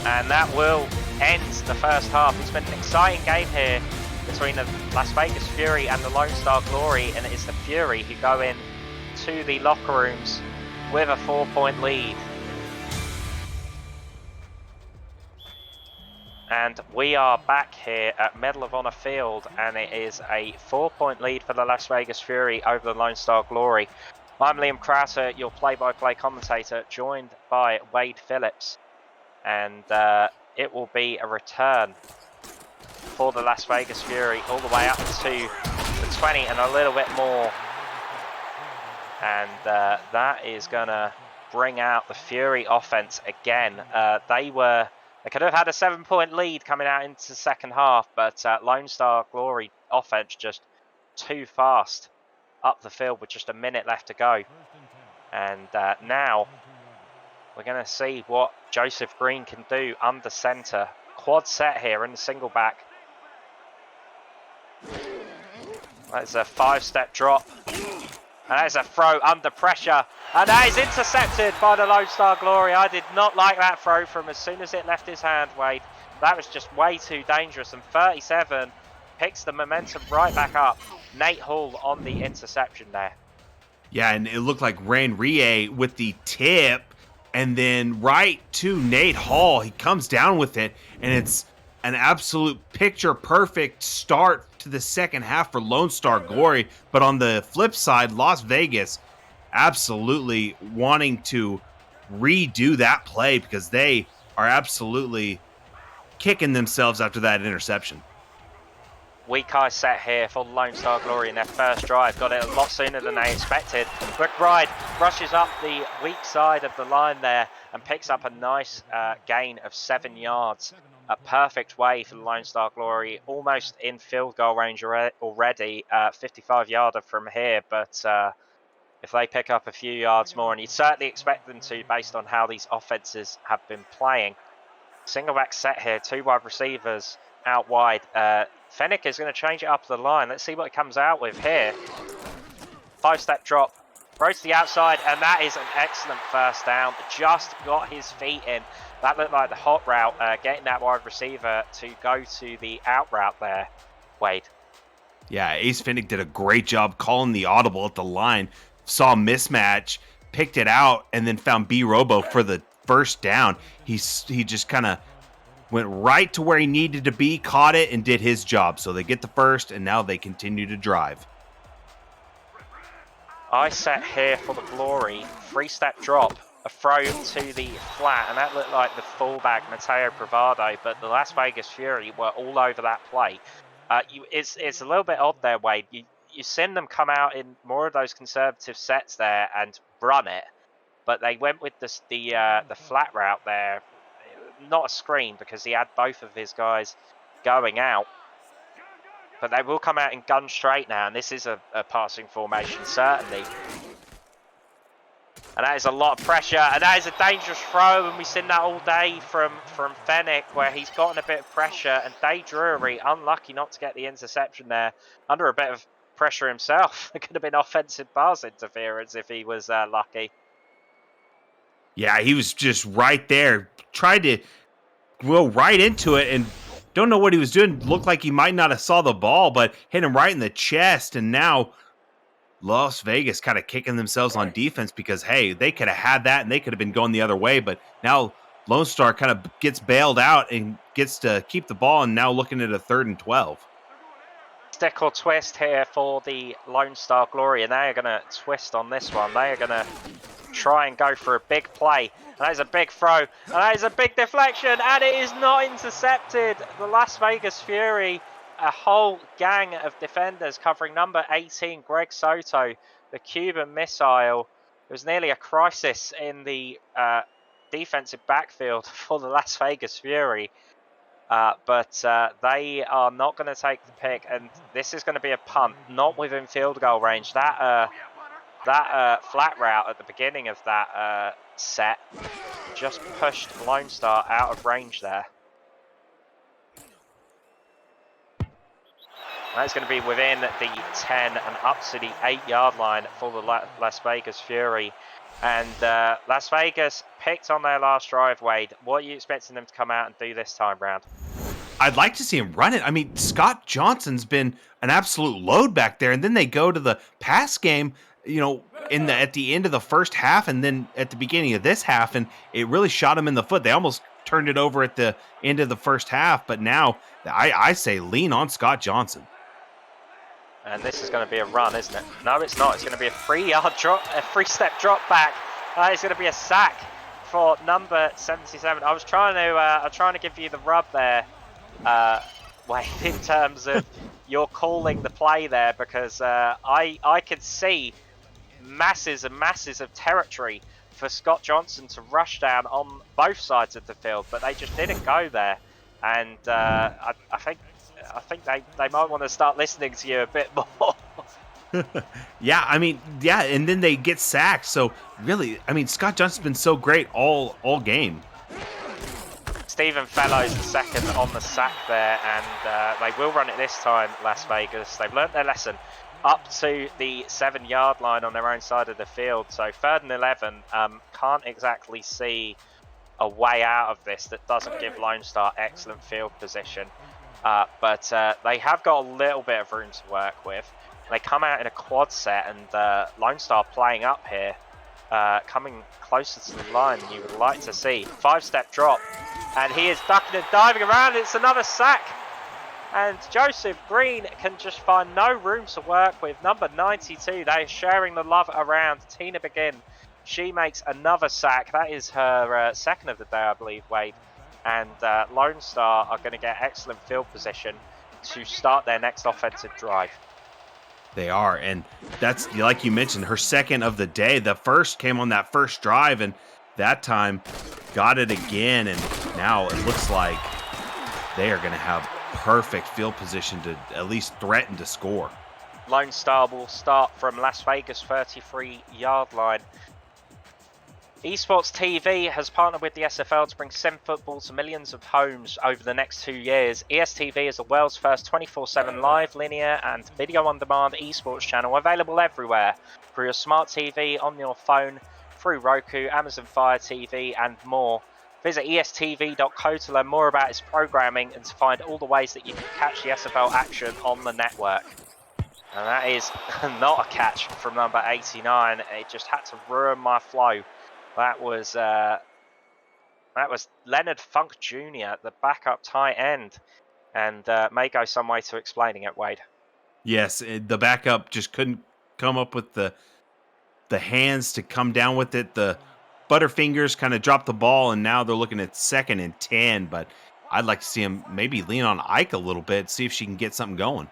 and that will end the first half. It's been an exciting game here between the Las Vegas Fury and the Lone Star Glory, and it is the Fury who go in to the locker rooms with a 4-point lead. And we are back here at Medal of Honor Field, and it is a 4-point lead for the Las Vegas Fury over the Lone Star Glory. I'm Liam Crowther, your play-by-play commentator, joined by Wade Phillips, and it will be a return for the Las Vegas Fury all the way up to the 20 and a little bit more, and that is going to bring out the Fury offense again. They could have had a 7-point lead coming out into the second half, but Lone Star Glory offense just too fast up the field with just a minute left to go. And now we're going to see what Joseph Green can do under center. Quad set here in the single back. That's a 5-step drop. And that is a throw under pressure. And that is intercepted by the Lone Star Glory. I did not like that throw from as soon as it left his hand, Wade. That was just way too dangerous. And 37 picks the momentum right back up. Nate Hall on the interception there. Yeah, and it looked like Ranrie with the tip, and then right to Nate Hall. He comes down with it, and it's an absolute picture-perfect start to the second half for Lone Star Glory. But on the flip side, Las Vegas absolutely wanting to redo that play because they are absolutely kicking themselves after that interception. Weak eye set here for Lone Star Glory in their first drive. Got it a lot sooner than they expected. McBride rushes up the weak side of the line there and picks up a nice gain of 7 yards. A perfect way for the Lone Star Glory, almost in field goal range already, 55-yarder from here. But if they pick up a few yards more, and you'd certainly expect them to based on how these offenses have been playing. Single back set here, 2 wide receivers out wide. Fennick is going to change it up the line. Let's see what it comes out with here. 5-step drop, throws to the outside, and that is an excellent first down. Just got his feet in. That looked like the hot route, getting that wide receiver to go to the out route there, Wade. Yeah, Ace Fennick did a great job calling the audible at the line. Saw a mismatch, picked it out, and then found B Robo for the first down. He just kind of went right to where he needed to be, caught it, and did his job. So they get the first, and now they continue to drive. I set here for the Glory. 3-step drop, a throw to the flat, and that looked like the fullback, Mateo Bravado, but the Las Vegas Fury were all over that play. It's a little bit odd there, Wade. You send them come out in more of those conservative sets there and run it, but they went with the flat route there. Not a screen because he had both of his guys going out, but they will come out in gun straight now, and this is a passing formation certainly, and that is a lot of pressure, and that is a dangerous throw, and we've seen that all day from Fennick, where he's gotten a bit of pressure, and Day Drury unlucky not to get the interception there, under a bit of pressure himself. It could have been offensive bars interference if he was lucky. Yeah, he was just right there. Tried to go right into it and don't know what he was doing. Looked like he might not have saw the ball, but hit him right in the chest. And now Las Vegas kind of kicking themselves on defense because, hey, they could have had that and they could have been going the other way. But now Lone Star kind of gets bailed out and gets to keep the ball, and now looking at a 3rd and 12. Stick or twist here for the Lone Star Glory, and they are going to twist on this one. They are going to try and go for a big play. And that is a big throw, and that is a big deflection, and it is not intercepted. The Las Vegas Fury, a whole gang of defenders covering number 18, Greg Soto, the Cuban missile. It was nearly a crisis in the defensive backfield for the Las Vegas Fury. But they are not going to take the pick, and this is going to be a punt, not within field goal range. That flat route at the beginning of that set just pushed Lone Star out of range there. That's going to be within the 10 and up to the 8-yard line for the Las Vegas Fury. And Las Vegas picked on their last drive, Wade. What are you expecting them to come out and do this time round? I'd like to see him run it. I mean, Scott Johnson's been an absolute load back there, and then they go to the pass game, you know, at the end of the first half and then at the beginning of this half, and it really shot him in the foot. They almost turned it over at the end of the first half, but now I say lean on Scott Johnson. And this is going to be a run, isn't it? No, it's not. It's going to be a 3-yard drop, a 3-step drop back. It's going to be a sack for number 77. I was trying to give you the rub there, Wade, in terms of you're calling the play there, because I could see masses and masses of territory for Scott Johnson to rush down on both sides of the field, but they just didn't go there. And I think they might want to start listening to you a bit more. Yeah, I mean, yeah, and then they get sacked. So really, I mean, Scott Johnson's been so great all game. Stephen Fellows the second on the sack there, and they will run it this time, Las Vegas. They've learnt their lesson up to the 7-yard line on their own side of the field. So 3rd and 11, can't exactly see a way out of this that doesn't give Lone Star excellent field position. But they have got a little bit of room to work with. They come out in a quad set, and Lone Star playing up here, coming closer to the line than you would like to see. 5-step drop, and he is ducking and diving around. It's another sack, and Joseph Green can just find no room to work with. Number 92, they are sharing the love around. Tina Begin, she makes another sack. That is her second of the day, I believe, Wade. and Lone Star are going to get excellent field position to start their next offensive drive. They are, and that's, like you mentioned, her second of the day. The first came on that first drive, and that time got it again, and now it looks like they are going to have perfect field position to at least threaten to score. Lone Star will start from Las Vegas 33-yard line. Esports TV has partnered with the SFL to bring sim football to millions of homes over the next 2 years. ESTV is the world's first 24/7 live, linear and video-on-demand esports channel, available everywhere through your smart TV, on your phone, through Roku, Amazon Fire TV and more. Visit estv.co to learn more about its programming and to find all the ways that you can catch the SFL action on the network. And that is not a catch from number 89. It just had to ruin my flow. That was Leonard Funk Jr., the backup tight end, and may go some way to explaining it, Wade. Yes, the backup just couldn't come up with the hands to come down with it. The Butterfingers kind of dropped the ball, and now they're looking at 2nd and 10, but I'd like to see him maybe lean on Ike a little bit, see if she can get something going.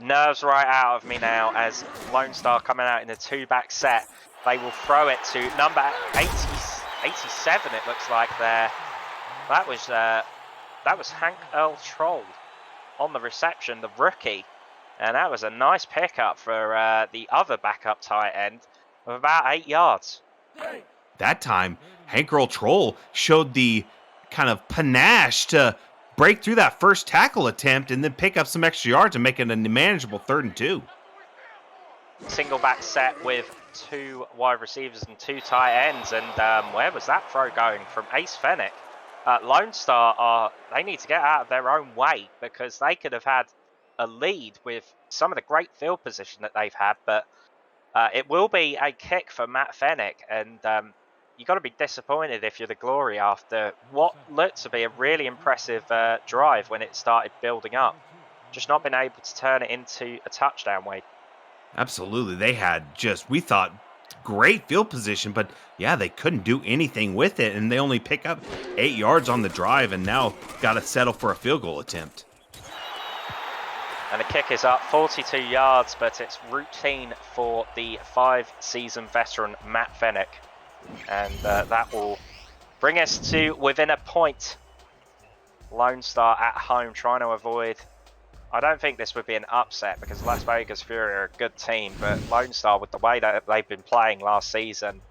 Nerves right out of me now as Lone Star coming out in a 2-back set. They will throw it to number 87, it looks like there. That was Hank Earl Troll on the reception, the rookie. And that was a nice pickup for the other backup tight end of about 8 yards. That time, Hank Earl Troll showed the kind of panache to break through that first tackle attempt and then pick up some extra yards and make it a manageable 3rd and 2. Single back set with 2 wide receivers and 2 tight ends, and where was that throw going from Ace Fennick? Lone Star they need to get out of their own way because they could have had a lead with some of the great field position that they've had, but it will be a kick for Matt Fennick, and you got to be disappointed if you're the Glory after what looked to be a really impressive drive when it started building up. Just not been able to turn it into a touchdown, Wade. Absolutely. They had we thought, great field position, but yeah, they couldn't do anything with it, and they only pick up 8 yards on the drive and now got to settle for a field goal attempt. And the kick is up 42 yards, but it's routine for the 5-season veteran Matt Fennick. And that will bring us to within a point. Lone Star at home trying to avoid... I don't think this would be an upset because Las Vegas Fury are a good team, but Lone Star, with the way that they've been playing last season,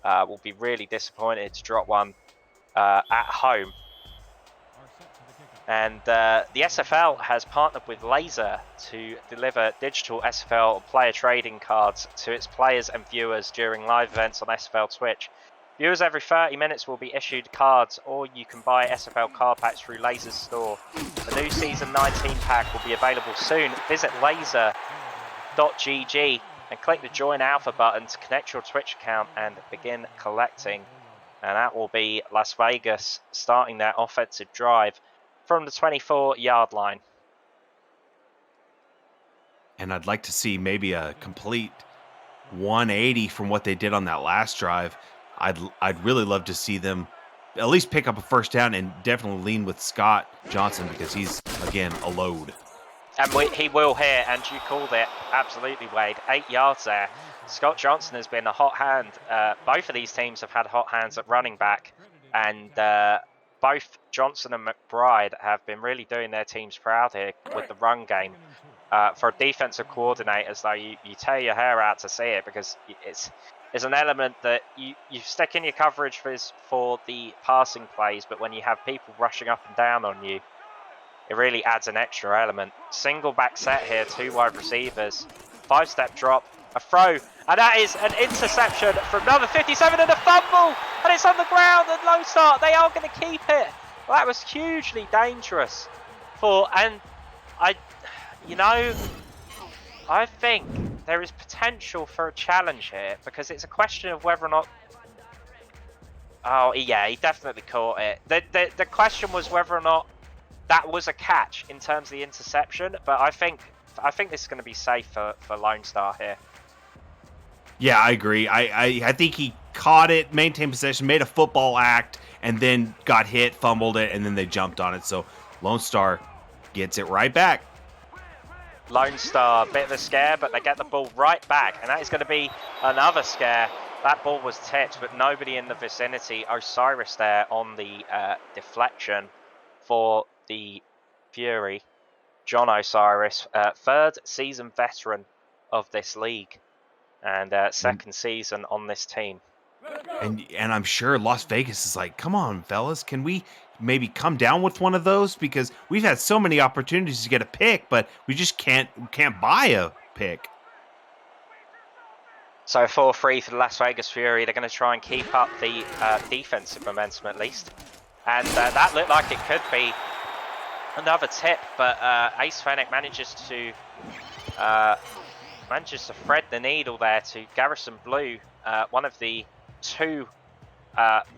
will be really disappointed to drop one at home. And the SFL has partnered with Laser to deliver digital SFL player trading cards to its players and viewers during live events on SFL Twitch. Viewers every 30 minutes will be issued cards, or you can buy SFL card packs through Laser's store. The new Season 19 pack will be available soon. Visit laser.gg and click the Join Alpha button to connect your Twitch account and begin collecting. And that will be Las Vegas starting their offensive drive from the 24-yard line. And I'd like to see maybe a complete 180 from what they did on that last drive. I'd really love to see them at least pick up a first down and definitely lean with Scott Johnson because he's, again, a load. And he will here, and you called it absolutely, Wade. 8 yards there. Scott Johnson has been a hot hand. Both of these teams have had hot hands at running back, and both Johnson and McBride have been really doing their teams proud here with the run game. For defensive coordinators, though, you tear your hair out to see it because it's an element that you stick in your coverage for the passing plays, but when you have people rushing up and down on you, it really adds an extra element. Single back set here, 2 wide receivers, 5-step drop, a throw, and that is an interception from number 57 and a fumble, and it's on the ground, and Lone Star, they are going to keep it. Well, that was hugely dangerous I think there is potential for a challenge here because it's a question of whether or not... Oh, yeah, he definitely caught it. The question was whether or not that was a catch in terms of the interception, but I think this is going to be safe for Lone Star here. Yeah, I agree. I think he caught it, maintained possession, made a football act, and then got hit, fumbled it, and then they jumped on it. So Lone Star gets it right back. Lone Star, bit of a scare, but they get the ball right back, and that is going to be another scare. That ball was tipped, but nobody in the vicinity. Osiris there on the deflection for the Fury. John Osiris, third season veteran of this league, and second season on this team. And I'm sure Las Vegas is like, come on, fellas, can we maybe come down with one of those? Because we've had so many opportunities to get a pick, but we just can't buy a pick. So 4-3 for the Las Vegas Fury. They're going to try and keep up the defensive momentum at least. And that looked like it could be another tip, but Ace Fennec manages to thread the needle there to Garrison Blue, one of the two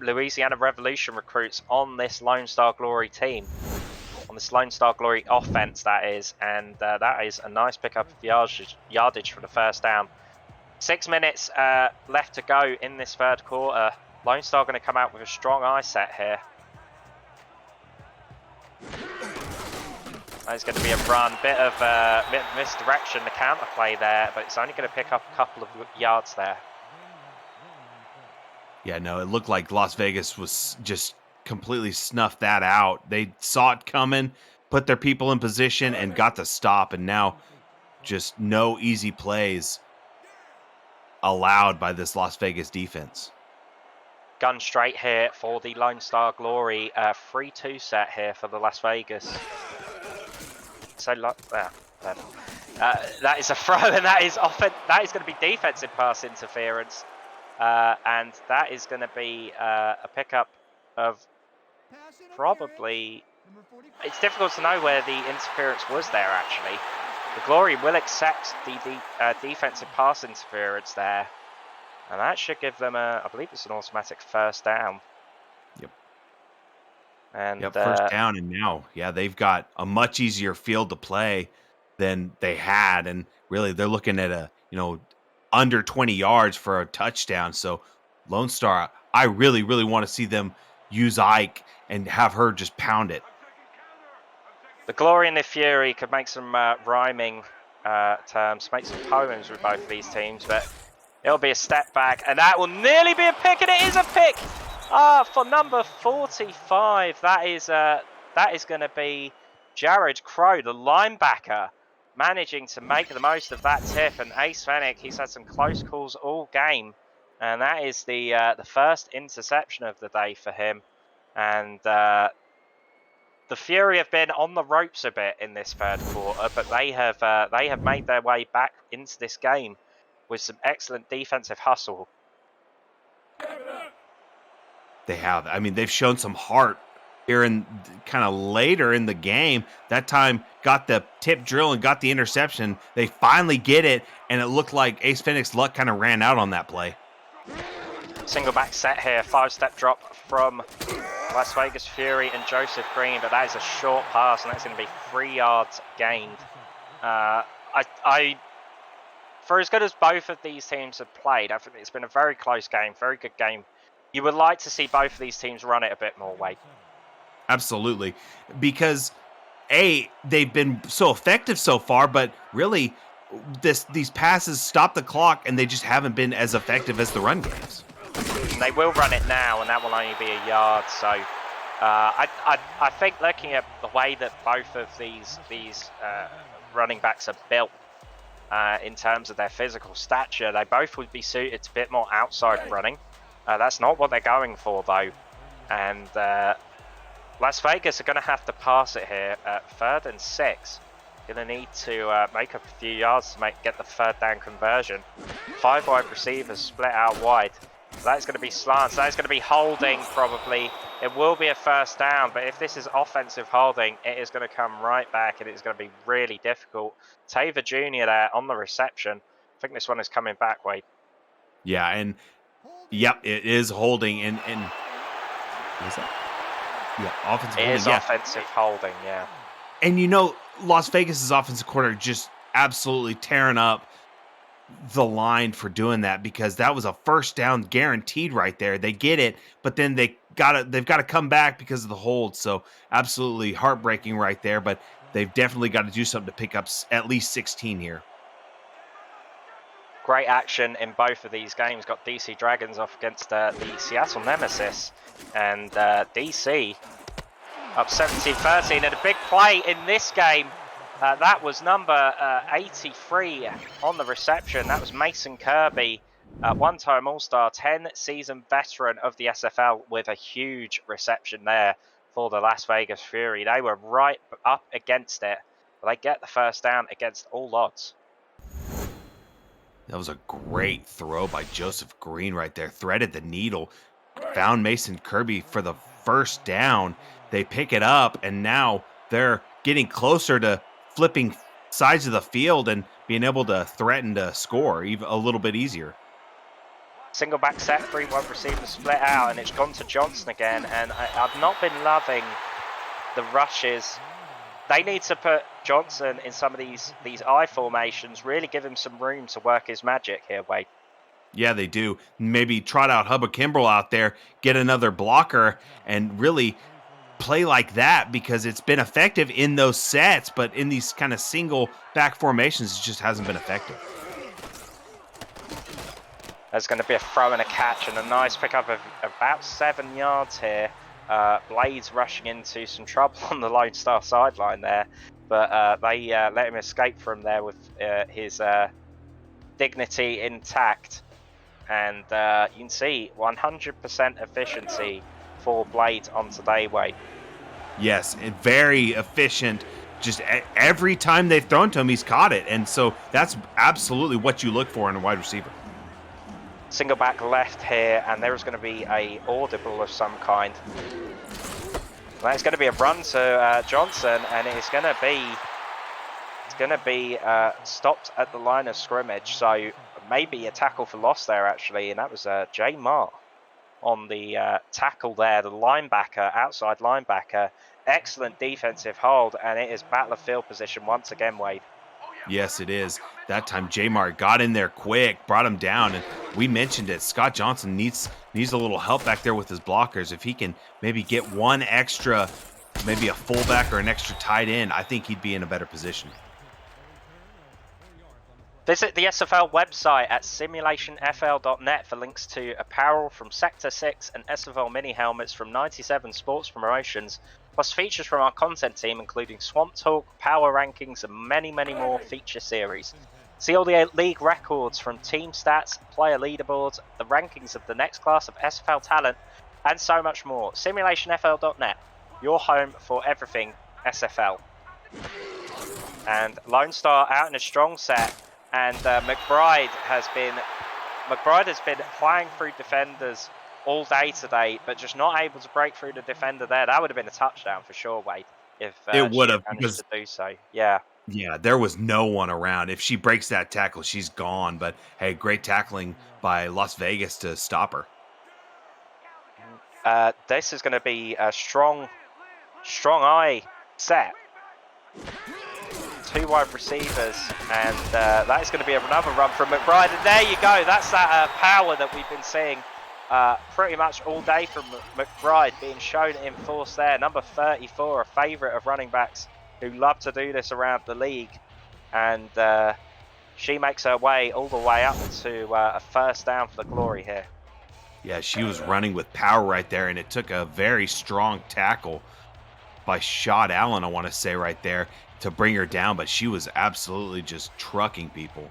Louisiana Revolution recruits on this Lone Star Glory team. On this Lone Star Glory offense, that is. And that is a nice pickup of yardage for the first down. 6 minutes left to go in this third quarter. Lone Star going to come out with a strong eye set here. There's going to be a run, bit of misdirection, the counter play there, but it's only going to pick up a couple of yards there. Yeah, no, it looked like Las Vegas was just completely snuffed that out. They saw it coming, put their people in position, and got the stop, and now just no easy plays allowed by this Las Vegas defense. Gun straight here for the Lone Star Glory. 3-2 set here for the Las Vegas. So that is a throw, and that is going to be defensive pass interference, and that is going to be a pickup of probably. It's difficult to know where the interference was there. Actually, the Glory will accept the defensive pass interference there, and that should give them I believe it's an automatic first down. Yep. And first down, and now, they've got a much easier field to play than they had, and really they're looking at under 20 yards for a touchdown. So Lone Star, I really, really want to see them use Ike and have her just pound it. The Glory and the Fury could make some rhyming terms, make some poems with both of these teams, but it'll be a step back, and that will nearly be a pick, and it is a pick! For number 45, that is going to be Jared Crow, the linebacker, managing to make the most of that tip. And Ace Fennec, he's had some close calls all game, and that is the first interception of the day for him. And the Fury have been on the ropes a bit in this third quarter, but they have made their way back into this game with some excellent defensive hustle. They have. I mean, they've shown some heart here in kind of later in the game. That time got the tip drill and got the interception. They finally get it, and it looked like Ace Fennec's luck kind of ran out on that play. Single back set here, 5-step drop from Las Vegas Fury and Joseph Green, but that is a short pass, and that's going to be 3 yards gained. For as good as both of these teams have played, I think it's been a very close game, very good game. You would like to see both of these teams run it a bit more, Wade. Absolutely. Because, they've been so effective so far, but really, these passes stop the clock, and they just haven't been as effective as the run games. They will run it now, and that will only be a yard. So I think looking at the way that both of these running backs are built in terms of their physical stature, they both would be suited to a bit more outside running. That's not what they're going for, though. And Las Vegas are going to have to pass it here at 3rd and 6. Going to need to make up a few yards to get the third down conversion. 5 wide receivers split out wide. That is going to be slants. That is going to be holding, probably. It will be a first down, but if this is offensive holding, it is going to come right back, and it's going to be really difficult. Taver Jr. there on the reception. I think this one is coming back, Wade. Yeah, and yep, it is holding, and is that? Yeah, offensive holding. It is offensive holding, yeah. And Las Vegas's offensive coordinator just absolutely tearing up the line for doing that because that was a first down guaranteed right there. They get it, but then they've got to come back because of the hold. So absolutely heartbreaking right there, but they've definitely got to do something to pick up at least 16 here. Great action in both of these games. Got DC Dragons off against the Seattle Nemesis, and DC up 17-13, and a big play in this game. That was number 83 on the reception. That was Mason Kirby, one-time All-Star, 10-season veteran of the SFL, with a huge reception there for the Las Vegas Fury. They were right up against it, but they get the first down against all odds. That was a great throw by Joseph Green right there. Threaded the needle, found Mason Kirby for the first down. They pick it up, and now they're getting closer to flipping sides of the field and being able to threaten to score even a little bit easier. Single back set, 3 wide receivers split out, and it's gone to Johnson again. And I've not been loving the rushes. They need to put Johnson in some of these I formations, really give him some room to work his magic here, Wade. Yeah, they do. Maybe trot out Hubba Kimbrell out there, get another blocker, and really play like that because it's been effective in those sets, but in these kind of single back formations, it just hasn't been effective. There's going to be a throw and a catch and a nice pickup of about 7 yards here. Blades rushing into some trouble on the Lone Star sideline there, but they let him escape from there with his dignity intact. And you can see 100% efficiency for Blades on today, Wade. Yes, very efficient. Just every time they've thrown to him, he's caught it. And so that's absolutely what you look for in a wide receiver. Single back left here, and there is going to be a audible of some kind. That's going to be a run to Johnson, and it's going to be stopped at the line of scrimmage. So maybe a tackle for loss there actually, and that was Jay Marr on the tackle there, the linebacker, outside linebacker. Excellent defensive hold, and it is battle of field position once again, Wade. Yes, it is. That time Jamar got in there quick, brought him down, and we mentioned it. Scott Johnson needs a little help back there with his blockers. If he can maybe get one extra, maybe a fullback or an extra tight end, I think he'd be in a better position. Visit the SFL website at simulationfl.net for links to apparel from Sector 6 and SFL mini helmets from 97 Sports Promotions, plus features from our content team including Swamp Talk, Power Rankings, and many, many more feature series. See all the league records from team stats, player leaderboards, the rankings of the next class of SFL talent, and so much more. Simulationfl.net, your home for everything SFL. And Lone Star out in a strong set. And McBride has been flying through defenders all day today, but just not able to break through the defender there. That would have been a touchdown for sure, Wade, if it would have managed to do so. Yeah. Yeah, there was no one around. If she breaks that tackle, she's gone. But hey, great tackling by Las Vegas to stop her. This is going to be a strong eye set. 2 wide receivers, and that is going to be another run from McBride, and there you go. That's that power that we've been seeing pretty much all day from McBride, being shown in force there. Number 34, a favourite of running backs who love to do this around the league, and she makes her way all the way up to a first down for the Glory here. Yeah, she was running with power right there, and it took a very strong tackle by Shad Allen, I want to say right there, to bring her down, but she was absolutely just trucking people.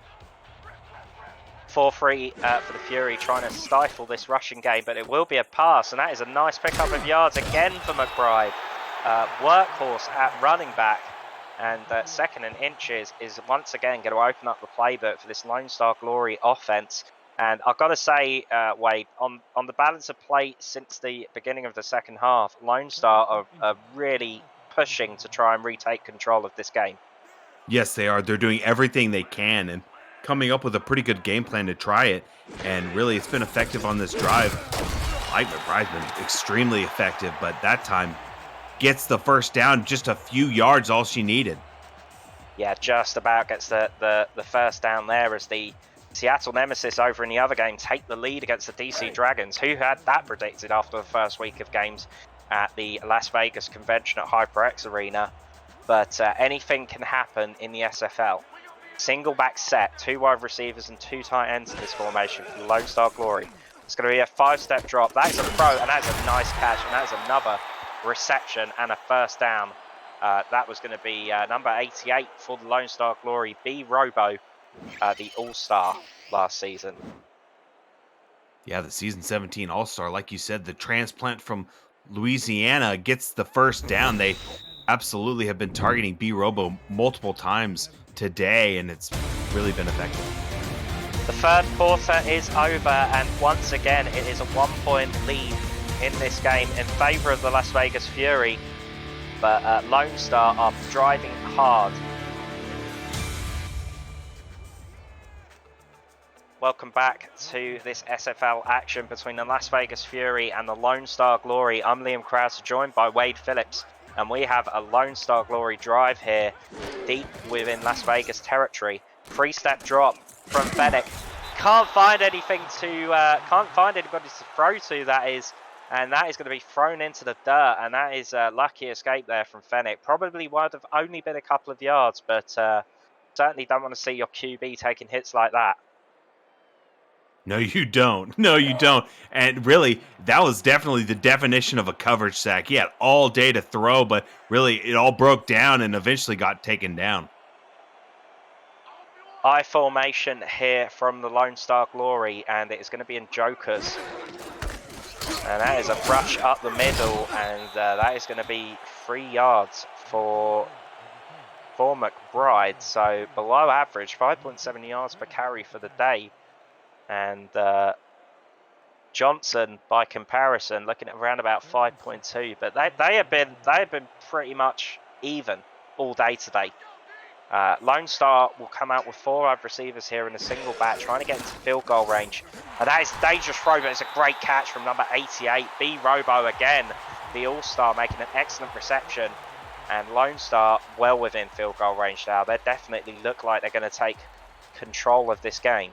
4-3 for the Fury, trying to stifle this rushing game, but it will be a pass, and that is a nice pickup of yards again for McBride. Workhorse at running back, and second and inches is once again going to open up the playbook for this Lone Star Glory offense. And I've got to say, Wade, on the balance of play since the beginning of the second half, Lone Star are really pushing to try and retake control of this game. Yes, they are. They're doing everything they can and coming up with a pretty good game plan to try it. And really, it's been effective on this drive. Mike McBride's been extremely effective, but that time gets the first down, just a few yards, all she needed. Yeah, just about gets the first down there as the Seattle Nemesis over in the other game take the lead against the DC Dragons. Who had that predicted after the first week of games at the Las Vegas convention at HyperX Arena? But anything can happen in the SFL. Single back set, 2 wide receivers and 2 tight ends in this formation for the Lone Star Glory. It's going to be a 5-step drop. That is a throw, and that is a nice catch, and that is another reception and a first down. That was going to be number 88 for the Lone Star Glory, B. Robo, the All-Star last season. Yeah, the season 17 All-Star, like you said, the transplant from Louisiana gets the first down. They absolutely have been targeting B. Robo multiple times today, and it's really been effective. The third quarter is over, and once again, it is a 1-point lead in this game in favor of the Las Vegas Fury. But Lone Star are driving hard. Welcome back to this SFL action between the Las Vegas Fury and the Lone Star Glory. I'm Liam Krause, joined by Wade Phillips, and we have a Lone Star Glory drive here, deep within Las Vegas territory. 3-step drop from Fennec. Can't find anybody to throw to, that is, and that is going to be thrown into the dirt, and that is a lucky escape there from Fennec. Probably would have only been a couple of yards, but certainly don't want to see your QB taking hits like that. No, you don't. No, you don't. And really, that was definitely the definition of a coverage sack. He had all day to throw, but really it all broke down and eventually got taken down. I formation here from the Lone Star Glory, and it is going to be in Jokers. And that is a rush up the middle, and that is going to be 3 yards for McBride. So below average, 5.7 yards per carry for the day. And Johnson, by comparison, looking at around about 5.2. But they have been pretty much even all day today. Lone Star will come out with 4 wide receivers here in a single back, trying to get into field goal range. And that is a dangerous throw, but it's a great catch from number 88, B. Robo again, the All-Star, making an excellent reception. And Lone Star well within field goal range now. They definitely look like they're going to take control of this game.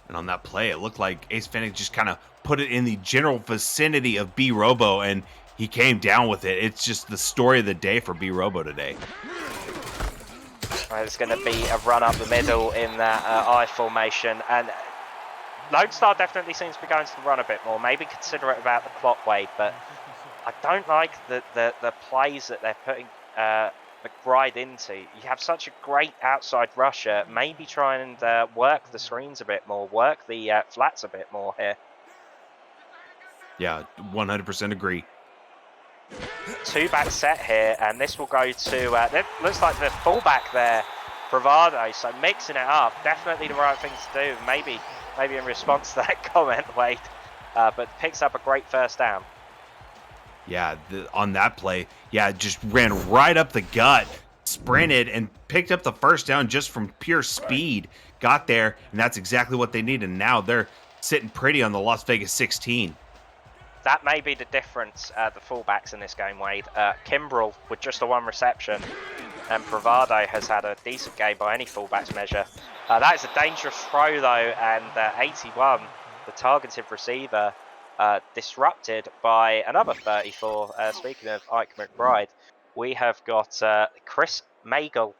And on that play, it looked like Ace Fennec just kind of put it in the general vicinity of B. Robo, and he came down with it. It's just the story of the day for B. Robo today. There's going to be a run up the middle in that I formation, and Lone Star definitely seems to be going to the run a bit more. Maybe consider it about the clock, Wade, but I don't like the plays that they're putting McBride into. You have such a great outside rusher. Maybe try and work the screens a bit more, work the flats a bit more here. Yeah, 100% agree. 2-back set here, and this will go to, it looks like the fullback there, Bravado, so mixing it up, definitely the right thing to do, maybe in response to that comment, Wade, but picks up a great first down. Yeah, on that play, just ran right up the gut, sprinted, and picked up the first down just from pure speed, got there, and that's exactly what they need, and now they're sitting pretty on the Las Vegas 16. That may be the difference, the fullbacks in this game, Wade. Kimbrell with just the 1 reception, and Bravado has had a decent game by any fullbacks measure. That is a dangerous throw, though, and 81, the targeted receiver, disrupted by another 34. Speaking of Ike McBride, we have got Chris Magel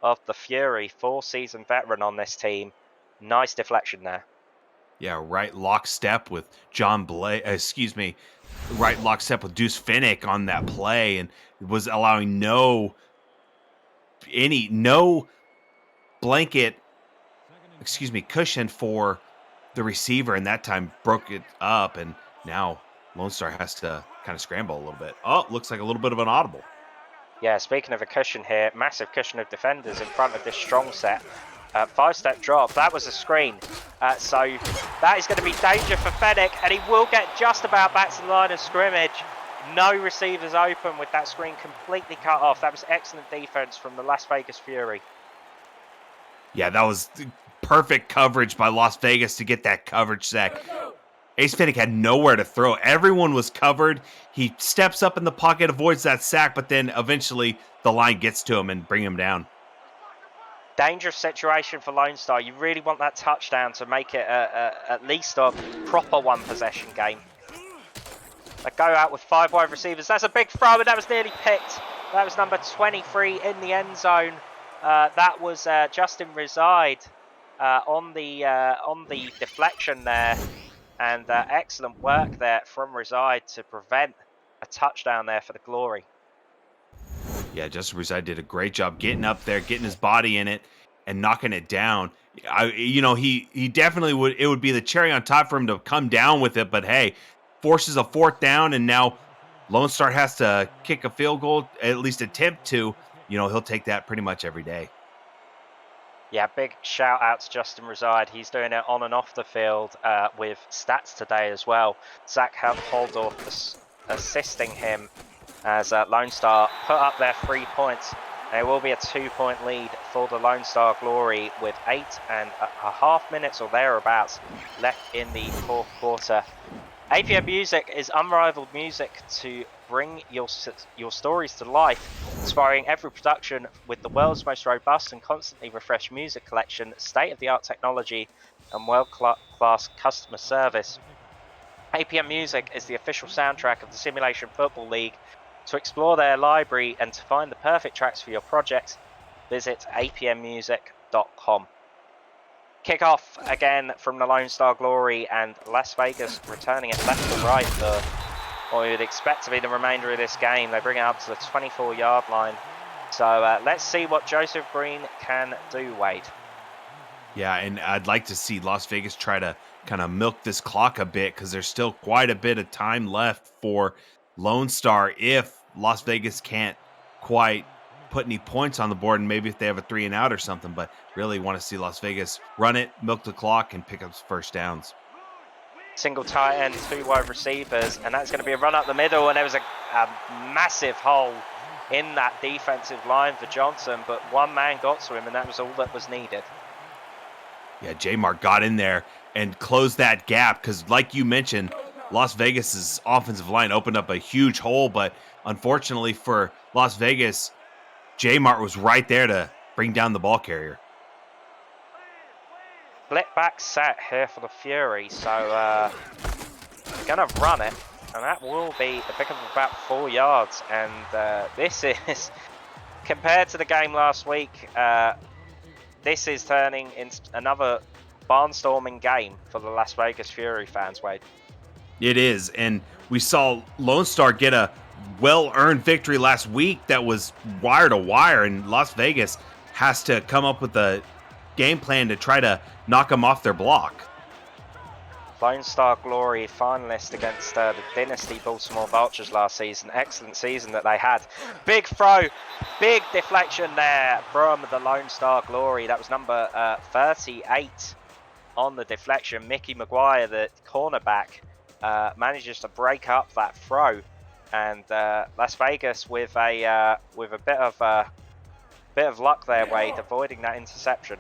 of the Fury, 4-season veteran on this team. Nice deflection there. Yeah, right lockstep with right lockstep with Deuce Finnick on that play, and was allowing no blanket, cushion for the receiver, and that time broke it up, and now Lone Star has to kind of scramble a little bit. Oh, looks like a little bit of an audible. Yeah, speaking of a cushion here, massive cushion of defenders in front of this strong set. 5-step drop, that was a screen. So that is going to be danger for Fennec, and he will get just about back to the line of scrimmage. No receivers open with that screen completely cut off. That was excellent defense from the Las Vegas Fury. Yeah, that was perfect coverage by Las Vegas to get that coverage sack. Ace Fennec had nowhere to throw. Everyone was covered. He steps up in the pocket, avoids that sack, but then eventually the line gets to him and bring him down. dangerous situation for Lone Star. You really want that touchdown to make it at least a proper one possession game. They go out with 5 wide receivers. That's a big throw, and that was nearly picked. That was number 23 in the end zone. That was Justin Reside on the deflection there, and excellent work there from Reside to prevent a touchdown there for the Glory. Yeah, Justin Reside did a great job getting up there, getting his body in it, and knocking it down. He definitely would. It would be the cherry on top for him to come down with it. But hey, forces a 4th down, and now Lone Star has to kick a field goal, at least attempt to. He'll take that pretty much every day. Yeah, big shout out to Justin Reside. He's doing it on and off the field with stats today as well. Zach Holdorf assisting him as Lone Star put up their 3 points. There will be a 2-point lead for the Lone Star Glory with 8.5 minutes or thereabouts left in the 4th quarter. APM Music is unrivaled music to bring your stories to life, inspiring every production with the world's most robust and constantly refreshed music collection, state-of-the-art technology, and world-class customer service. APM Music is the official soundtrack of the Simulation Football League. To explore their library and to find the perfect tracks for your projects, visit apmmusic.com. Kickoff again from the Lone Star Glory, and Las Vegas returning it left to right for what we would expect to be the remainder of this game. They bring it up to the 24-yard line. So let's see what Joseph Green can do, Wade. Yeah, and I'd like to see Las Vegas try to kind of milk this clock a bit, because there's still quite a bit of time left for Lone Star if Las Vegas can't quite put any points on the board, and maybe if they have a 3 and out or something. But really want to see Las Vegas run it, milk the clock, and pick up first downs. Single tight end, 2 wide receivers, and that's going to be a run up the middle, and there was a massive hole in that defensive line for Johnson, but one man got to him, and that was all that was needed. Yeah, J-Mark got in there and closed that gap, because like you mentioned, Las Vegas's offensive line opened up a huge hole, but unfortunately for Las Vegas, J-Mart was right there to bring down the ball carrier. Split back set here for the Fury, so gonna run it, and that will be a pick of about 4 yards. And this is, compared to the game last week, this is turning into another barnstorming game for the Las Vegas Fury fans, Wade. It is, and we saw Lone Star get a well-earned victory last week that was wire to wire, and Las Vegas has to come up with a game plan to try to knock them off their block. Lone Star Glory finalist against the Dynasty Baltimore Vultures last season. Excellent season that they had. Big throw, big deflection there from the Lone Star Glory. That was number 38 on the deflection. Mickey Maguire, the cornerback, manages to break up that throw, and Las Vegas with a bit of luck there, Wade, avoiding that interception.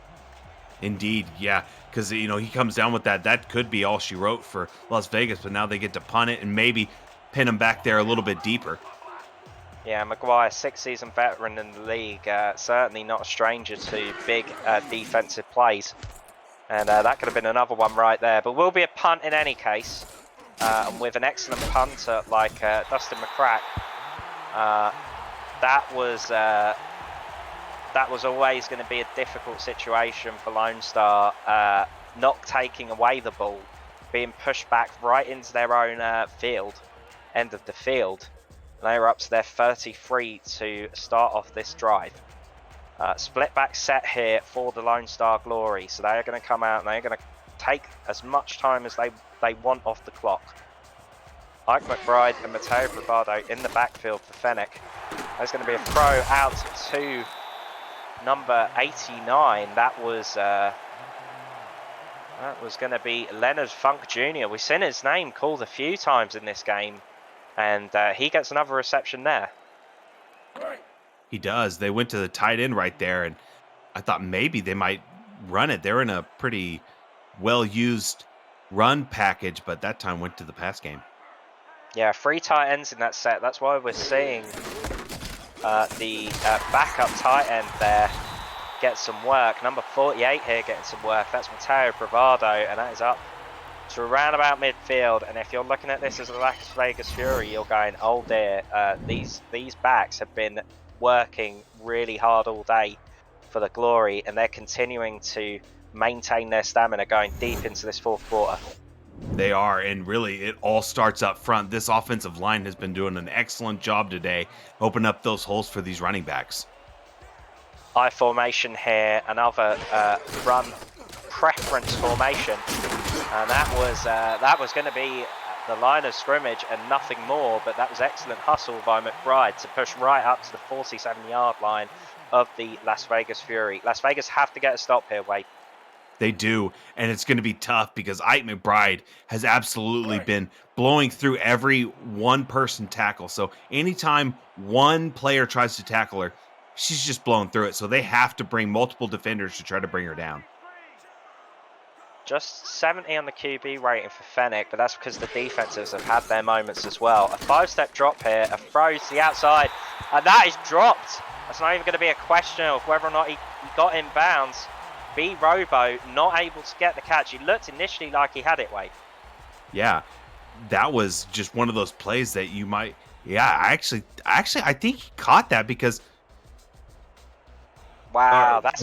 Indeed, yeah, because he comes down with that. That could be all she wrote for Las Vegas, but now they get to punt it and maybe pin him back there a little bit deeper. Yeah, Maguire, 6-season veteran in the league, certainly not a stranger to big defensive plays, and that could have been another one right there. But will be a punt in any case, and with an excellent punter like Dustin McCrack, that was always going to be a difficult situation for Lone Star, not taking away the ball, being pushed back right into their own end of the field. They were up to their 33 to start off this drive. Split back set here for the Lone Star Glory, so they are going to come out and they're going to take as much time as they want off the clock. Ike McBride and Matteo Bravado in the backfield for Fennec. There's going to be a throw out to number 89. That was going to be Leonard Funk Jr. We've seen his name called a few times in this game, and he gets another reception there. He does. They went to the tight end right there, and I thought maybe they might run it. They're in a pretty well-used run package, but that time went to the pass game. Yeah, 3 tight ends in that set. That's why we're seeing the backup tight end there gets some work. Number 48 here getting some work. That's Matteo Bravado, and that is up to around about midfield. And if you're looking at this as a Las Vegas Fury, you're going, oh dear, these backs have been working really hard all day for the glory, and they're continuing to maintain their stamina going deep into this fourth quarter. They are, and really, it all starts up front. This offensive line has been doing an excellent job today, opening up those holes for these running backs. I formation here, another run preference formation, and that was going to be the line of scrimmage and nothing more, but that was excellent hustle by McBride to push right up to the 47-yard line of the Las Vegas Fury. Las Vegas have to get a stop here, Wade. They do, and it's going to be tough because Ike McBride has absolutely been blowing through every one-person tackle. So anytime one player tries to tackle her, she's just blowing through it. So they have to bring multiple defenders to try to bring her down. Just 70 on the QB rating for Fennec, but that's because the defensives have had their moments as well. A 5-step drop here, a throw to the outside, and that is dropped. That's not even going to be a question of whether or not he got in bounds. B Robo not able to get the catch. He looked initially like he had it, Wade. Yeah, that was just one of those plays that you might. Yeah, actually, I think he caught that because. Wow, that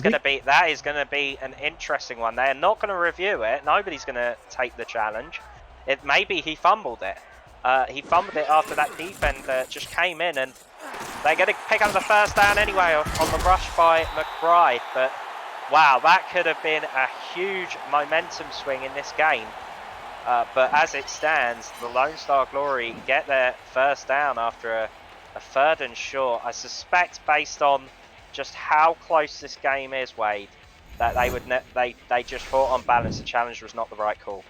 is gonna be an interesting one. They're not gonna review it. Nobody's gonna take the challenge. Maybe he fumbled it. He fumbled it after that defender just came in, and they're gonna pick up the first down anyway on the rush by McBride. But wow, that could have been a huge momentum swing in this game. But as it stands, the Lone Star Glory get their first down after a 3rd and short. I suspect, based on just how close this game is, Wade, that they just thought on balance the challenge was not the right call.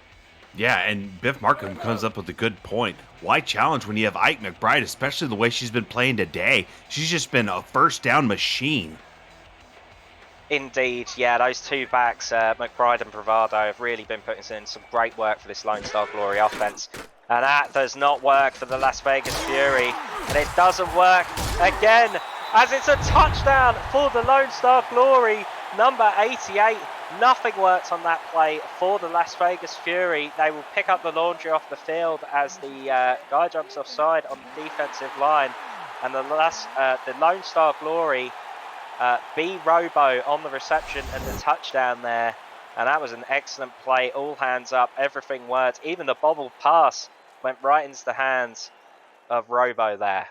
Yeah, and Biff Markham comes up with a good point. Why challenge when you have Ike McBride, especially the way she's been playing today? She's just been a first down machine. Indeed, yeah, those two backs, McBride and Bravado, have really been putting in some great work for this Lone Star Glory offense. And that does not work for the Las Vegas Fury. And it doesn't work again, as it's a touchdown for the Lone Star Glory. Number 88, nothing works on that play for the Las Vegas Fury. They will pick up the laundry off the field as the guy jumps offside on the defensive line. And the Lone Star Glory, B Robo on the reception and the touchdown there. And that was an excellent play. All hands up, everything worked. Even the bobbled pass went right into the hands of Robo there.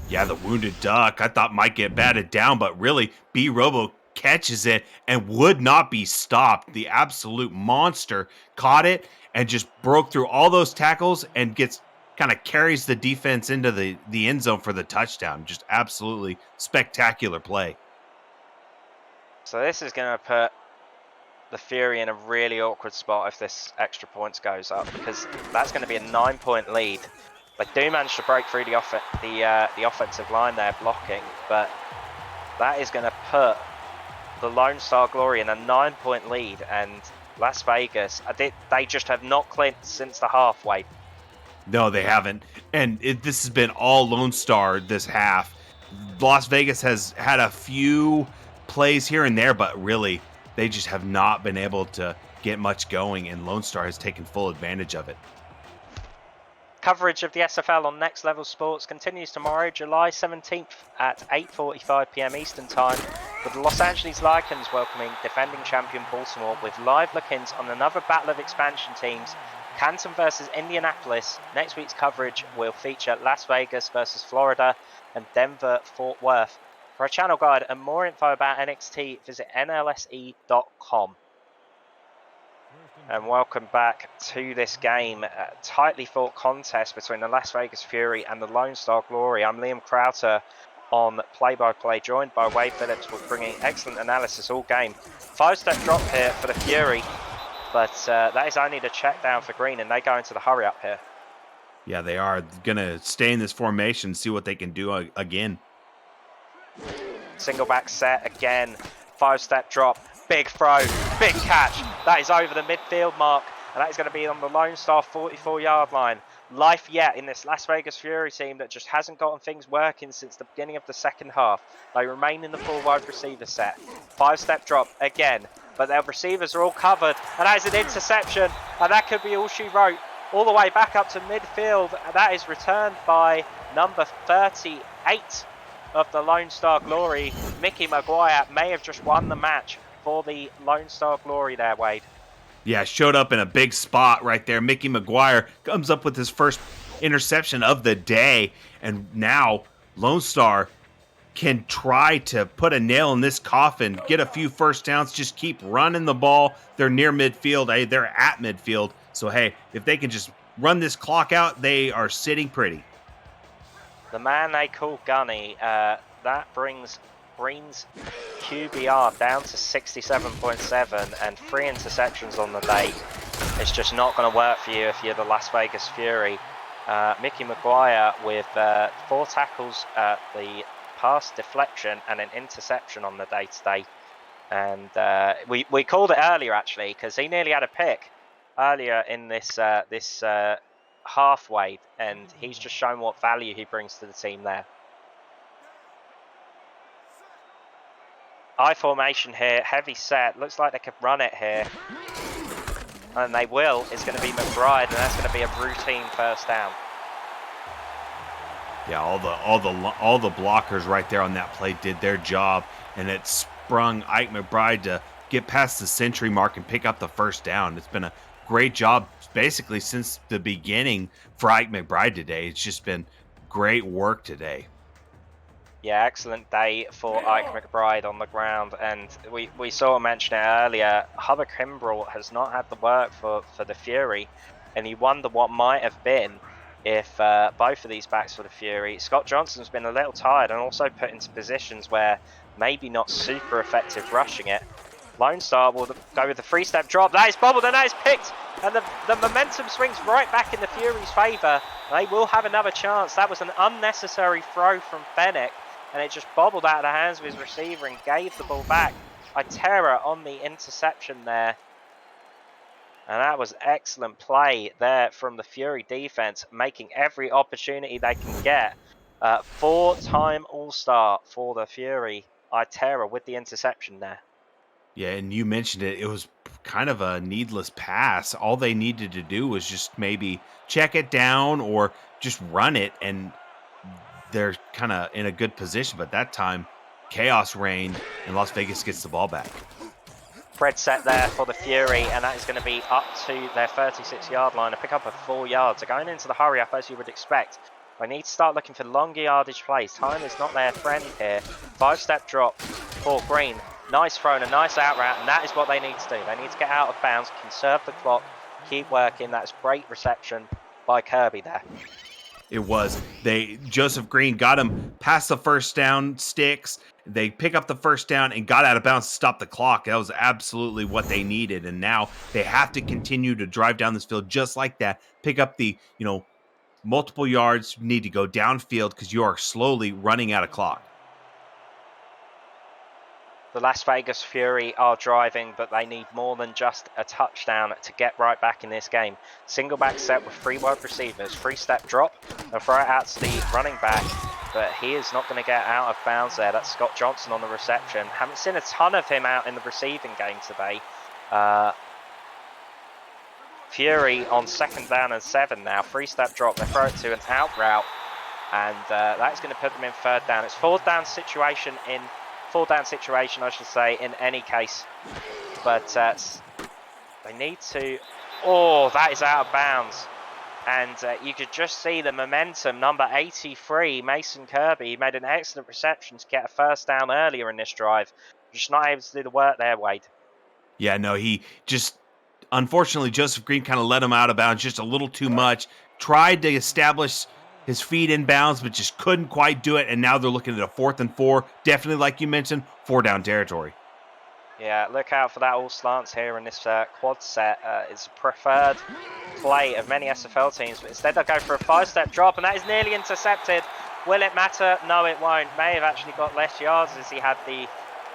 Yeah, the wounded duck I thought might get batted down, but really, B Robo catches it and would not be stopped. The absolute monster caught it and just broke through all those tackles and kind of carries the defense into the end zone for the touchdown. Just absolutely spectacular play. So this is going to put the Fury in a really awkward spot if this extra points goes up, because that's going to be a 9-point lead. They do manage to break through the offensive line there blocking, but that is going to put the Lone Star Glory in a 9-point lead, and Las Vegas, they just have not clinched since the halfway. No, they haven't. And this has been all Lone Star this half. Las Vegas has had a few plays here and there, but really, they just have not been able to get much going, and Lone Star has taken full advantage of it. Coverage of the SFL on Next Level Sports continues tomorrow, July 17th at 8:45 p.m. Eastern Time, with the Los Angeles Lycans welcoming defending champion Baltimore with live look-ins on another battle of expansion teams, Canton versus Indianapolis. Next week's coverage will feature Las Vegas versus Florida and Denver Fort Worth. For a channel guide and more info about NXT, visit nlse.com. And welcome back to this game. A tightly fought contest between the Las Vegas Fury and the Lone Star Glory. I'm Liam Crowter on play-by-play, joined by Wade Phillips, with bringing excellent analysis all game. 5-step drop here for the Fury, but that is only the check down for Green, and they go into the hurry up here. Yeah, they are going to stay in this formation, see what they can do again. Single back set again. 5-step drop. Big throw, big catch. That is over the midfield mark. and that is going to be on the Lone Star 44-yard line. Life yet in this Las Vegas Fury team that just hasn't gotten things working since the beginning of the second half. They remain in the 4 wide receiver set. 5-step drop again, but their receivers are all covered, and that is an interception, and that could be all she wrote. All the way back up to midfield, and that is returned by number 38 of the Lone Star Glory. Mickey Maguire may have just won the match for the Lone Star Glory there, Wade. Yeah, showed up in a big spot right there. Mickey Maguire comes up with his first interception of the day, and now Lone Star can try to put a nail in this coffin, get a few first downs, just keep running the ball. They're near midfield. Hey, they're at midfield. So, hey, if they can just run this clock out, they are sitting pretty. The man they call Gunny, that brings Green's QBR down to 67.7 and 3 interceptions on the day. It's just not going to work for you if you're the Las Vegas Fury. Mickey Maguire with 4 tackles, the pass deflection and an interception on the day today. And we called it earlier actually because he nearly had a pick earlier in this halfway, and he's just shown what value he brings to the team there. I formation here, heavy set. Looks like they could run it here, and they will. It's going to be McBride, and that's going to be a routine first down. Yeah, all the blockers right there on that play did their job, and it sprung Ike McBride to get past the century mark and pick up the first down. It's been a great job basically since the beginning for Ike McBride today. It's just been great work today. Yeah, excellent day for Ike McBride on the ground, and we saw him mention it earlier. Hubba Kimbrell has not had the work for the Fury, and you wonder what might have been if both of these backs for the Fury. Scott Johnson's been a little tired and also put into positions where maybe not super effective rushing it. Lone Star will go with the 3-step drop. That is bobbled and that is picked, and the momentum swings right back in the Fury's favour. They will have another chance. That was an unnecessary throw from Fennec, and it just bobbled out of the hands of his receiver and gave the ball back. Itera on the interception there. And that was excellent play there from the Fury defense, making every opportunity they can get. 4-time All-Star for the Fury. Itera with the interception there. Yeah, and you mentioned it. It was kind of a needless pass. All they needed to do was just maybe check it down or just run it, and they're kind of in a good position. But that time, chaos reigned, and Las Vegas gets the ball back. Spread set there for the Fury, and that is going to be up to their 36-yard line, a pick-up of 4 yards. They're going into the hurry-up as you would expect. They need to start looking for longer yardage plays. Time is not their friend here. 5-step drop for Green. Nice throw and a nice out route, and that is what they need to do. They need to get out of bounds, conserve the clock, keep working. That's great reception by Kirby there. It was. Joseph Green got him past the first down sticks. They pick up the first down and got out of bounds to stop the clock. That was absolutely what they needed. And now they have to continue to drive down this field just like that. Pick up the, multiple yards. You need to go downfield because you are slowly running out of clock. The Las Vegas Fury are driving, but they need more than just a touchdown to get right back in this game. Single back set with 3 wide receivers, 3-step drop. They'll throw it out to the running back, but he is not going to get out of bounds there. That's Scott Johnson on the reception. Haven't seen a ton of him out in the receiving game today. Fury on 2nd down and 7 now. 3-step drop. They throw it to an out route, and that's going to put them in 3rd down. It's 4th down situation I should say, in any case. But they need to... Oh, that is out of bounds. And you could just see the momentum. Number 83, Mason Kirby, made an excellent reception to get a 1st down earlier in this drive. Just not able to do the work there, Wade. Yeah, no, he just... Unfortunately, Joseph Green kind of let him out of bounds just a little too much. Tried to establish his feet in bounds, but just couldn't quite do it. And now they're looking at a 4th and 4. Definitely, like you mentioned, 4-down territory. Yeah, look out for that all slants here in this quad set. It's a preferred play of many SFL teams, but instead they'll go for a 5-step drop, and that is nearly intercepted. Will it matter? No, it won't. May have actually got less yards as he had the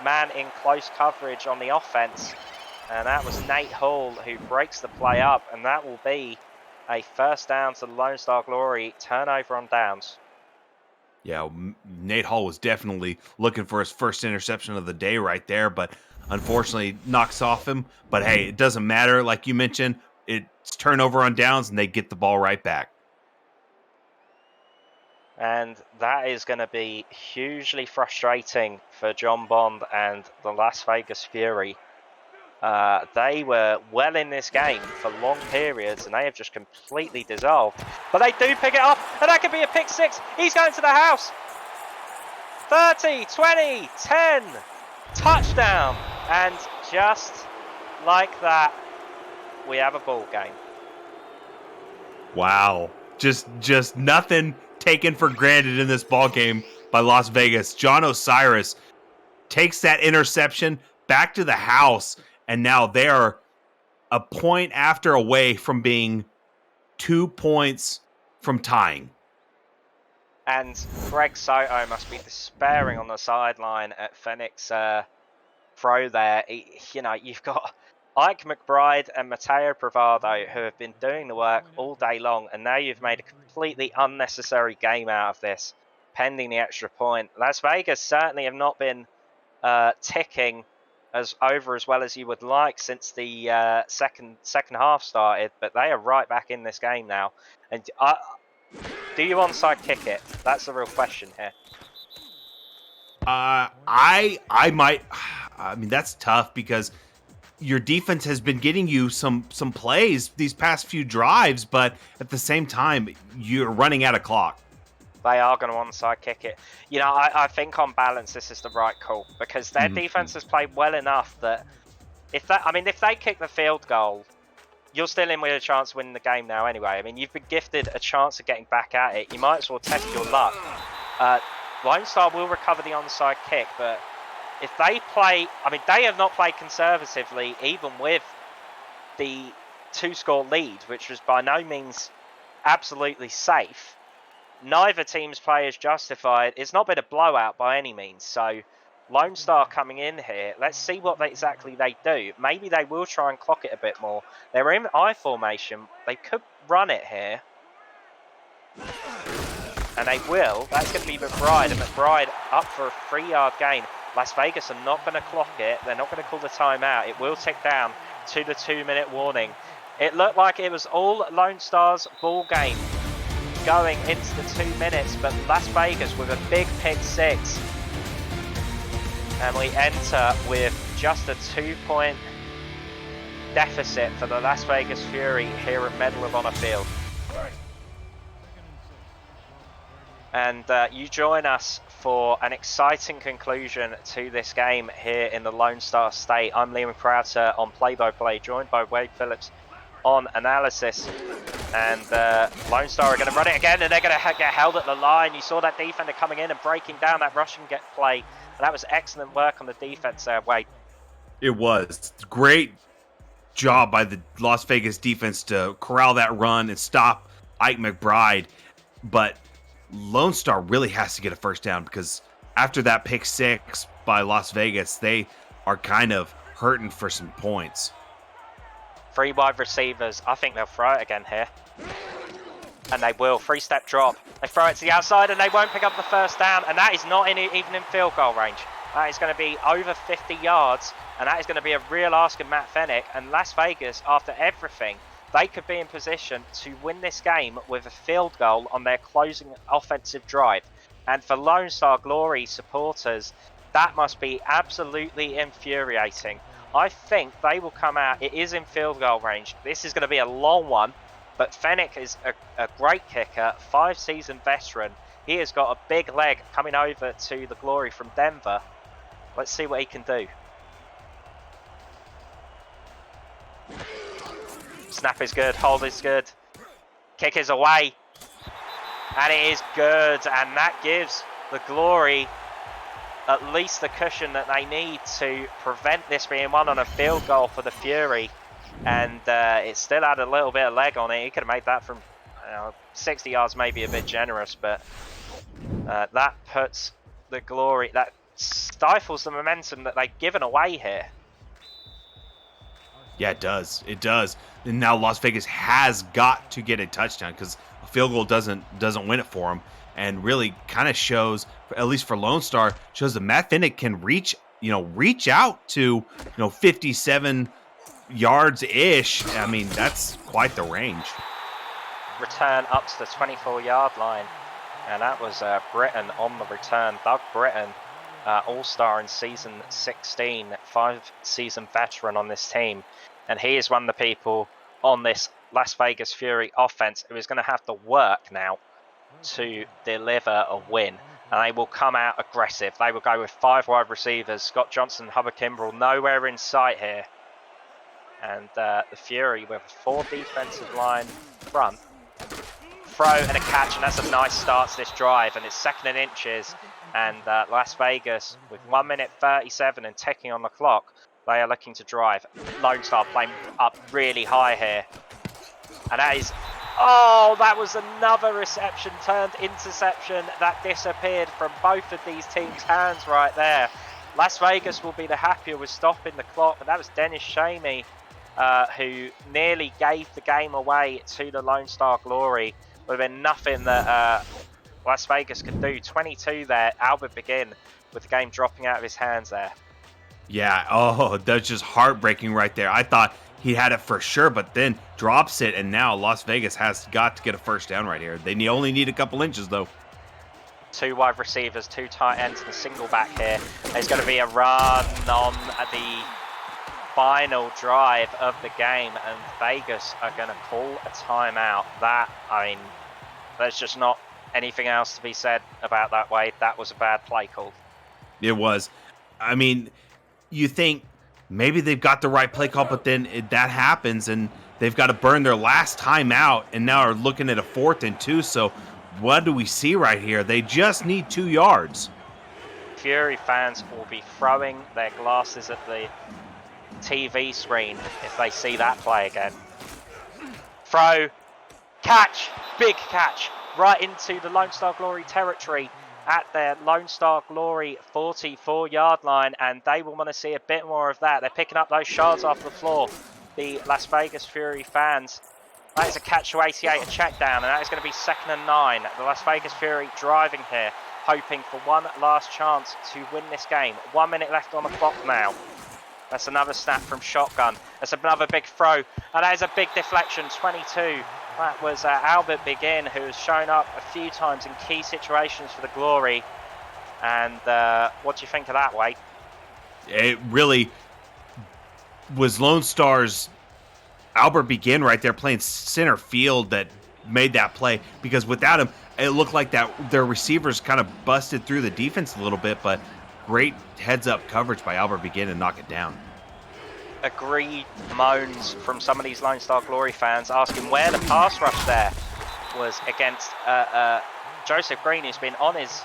man in close coverage on the offense. And that was Nate Hall who breaks the play up, and that will be a first down to the Lone Star Glory, turnover on downs. Yeah, Nate Hall was definitely looking for his first interception of the day right there, but unfortunately knocks off him. But hey, it doesn't matter. Like you mentioned, it's turnover on downs, and they get the ball right back. And that is going to be hugely frustrating for John Bond and the Las Vegas Fury. They were well in this game for long periods, and they have just completely dissolved. But they do pick it up, and that could be a pick six. He's going to the house. 30, 20, 10, touchdown. And just like that, we have a ball game. Wow. Just nothing taken for granted in this ball game by Las Vegas. John Osiris takes that interception back to the house, and now they are a point after away from being 2 points from tying. And Greg Soto must be despairing on the sideline at Fenix throw there. You've got Ike McBride and Matteo Pravado who have been doing the work all day long, and now you've made a completely unnecessary game out of this, pending the extra point. Las Vegas certainly have not been ticking as well as you would like since the second half started, but they are right back in this game now. And do you onside kick it? That's the real question here. I might. I mean, that's tough because your defense has been getting you some plays these past few drives, but at the same time, you're running out of clock. They are going to onside kick it. I think on balance, this is the right call because their defense has played well enough that if they kick the field goal, you're still in with a chance of winning the game now anyway. I mean, you've been gifted a chance of getting back at it. You might as well test your luck. Lone Star will recover the onside kick, but if they play, they have not played conservatively, even with the 2-score lead, which was by no means absolutely safe. Neither team's play is justified. It's not been a blowout by any means. So Lone Star coming in here. Let's see what exactly they do. Maybe they will try and clock it a bit more. They're in I formation. They could run it here. And they will. That's going to be McBride. And McBride up for a 3-yard gain. Las Vegas are not going to clock it. They're not going to call the timeout. It will tick down to the 2-minute warning. It looked like it was all Lone Star's ball game going into the 2 minutes, but Las Vegas with a big pick six. And we enter with just a 2-point deficit for the Las Vegas Fury here at Medal of Honor Field. And you join us for an exciting conclusion to this game here in the Lone Star State. I'm Liam Crowder on play-by-play, joined by Wade Phillips on analysis. And Lone Star are going to run it again, and they're going to get held at the line. You saw that defender coming in and breaking down that rushing play. And that was excellent work on the defense there, Wade. It was. Great job by the Las Vegas defense to corral that run and stop Ike McBride. But Lone Star really has to get a first down because after that pick six by Las Vegas, they are kind of hurting for some points. 3 wide receivers. I think they'll throw it again here. And they will. 3-step drop. They throw it to the outside and they won't pick up the first down. And that is not even in field goal range. That is going to be over 50 yards. And that is going to be a real ask of Matt Fennick. And Las Vegas, after everything, they could be in position to win this game with a field goal on their closing offensive drive. And for Lone Star Glory supporters, that must be absolutely infuriating. I think they will come out. It is in field goal range. This is going to be a long one, but Fennick is a great kicker, 5-season veteran. He has got a big leg coming over to the Glory from Denver. Let's see what he can do. Snap is good, hold is good. Kick is away. And it is good, and that gives the Glory at least the cushion that they need to prevent this being won on a field goal for the Fury. And it still had a little bit of leg on it. He could have made that from 60 yards, maybe a bit generous, but that puts the Glory, that stifles the momentum that they've given away here. Yeah, it does. It does. And now Las Vegas has got to get a touchdown because a field goal doesn't win it for them, and really kind of shows, at least for Lone Star, shows that Matt Finnick can reach out to 57 yards ish. I mean, that's quite the range. Return up to the 24-yard line, and that was Britton on the return. Doug Britton, all-star in season 16, 5-season veteran on this team, and he is one of the people on this Las Vegas Fury offense who is going to have to work now to deliver a win. And they will come out aggressive. They will go with 5 wide receivers. Scott Johnson, Hubbard Kimbrell, nowhere in sight here. And the Fury with a 4 defensive line front. Throw and a catch, and that's a nice start to this drive. And it's 2nd and inches. And Las Vegas, with 1 minute 37 and ticking on the clock, they are looking to drive. Lone Star playing up really high here. And that is... Oh, that was another reception turned interception that disappeared from both of these teams' hands right there. Las Vegas will be the happier with stopping the clock, but that was Dennis Shamey who nearly gave the game away to the Lone Star Glory. Would have been nothing that Las Vegas could do. 22 there, Albert Begin, with the game dropping out of his hands there. Yeah, oh, that's just heartbreaking right there. I thought he had it for sure, but then drops it, and now Las Vegas has got to get a first down right here. They only need a couple inches, though. 2 wide receivers, 2 tight ends, and a single back here. There's going to be a run on the final drive of the game, and Vegas are going to call a timeout. There's just not anything else to be said about that, Wade. That was a bad play call. It was. I mean, you think maybe they've got the right play call, but then that happens, and they've got to burn their last time out, and now are looking at a 4th and 2. So what do we see right here? They just need 2 yards. Fury fans will be throwing their glasses at the TV screen if they see that play again. Throw, catch, big catch, right into the Lone Star Glory territory at their Lone Star Glory 44-yard line, and they will want to see a bit more of that. They're picking up those shards off the floor, the Las Vegas Fury fans. That is a catch to 88, a check down, and that is going to be 2nd and 9. The Las Vegas Fury driving here, hoping for one last chance to win this game. 1 minute left on the clock now. That's another snap from shotgun. That's another big throw, and that is a big deflection, 22. That was Albert Begin, who has shown up a few times in key situations for the Glory. And what do you think of that, Wade? It really was Lone Star's Albert Begin right there playing center field that made that play, because without him, it looked like that their receivers kind of busted through the defense a little bit, but great heads-up coverage by Albert Begin and knock it down. Agreed moans from some of these Lone Star Glory fans asking where the pass rush there was against Joseph Green, who's been on his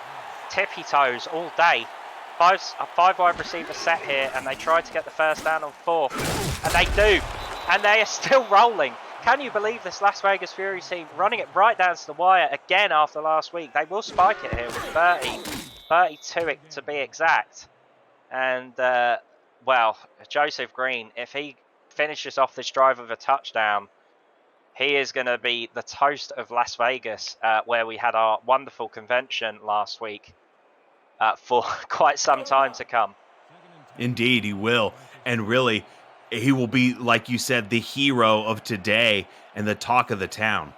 tippy toes all day. A 5 wide receiver set here, and they tried to get the first down on 4th, and they do, and they are still rolling. Can you believe this Las Vegas Fury team running it right down to the wire again after last week? They will spike it here with 32 to be exact. And, well, Joseph Green, if he finishes off this drive with a touchdown, he is going to be the toast of Las Vegas, where we had our wonderful convention last week for quite some time to come. Indeed, he will. And really, he will be, like you said, the hero of today and the talk of the town.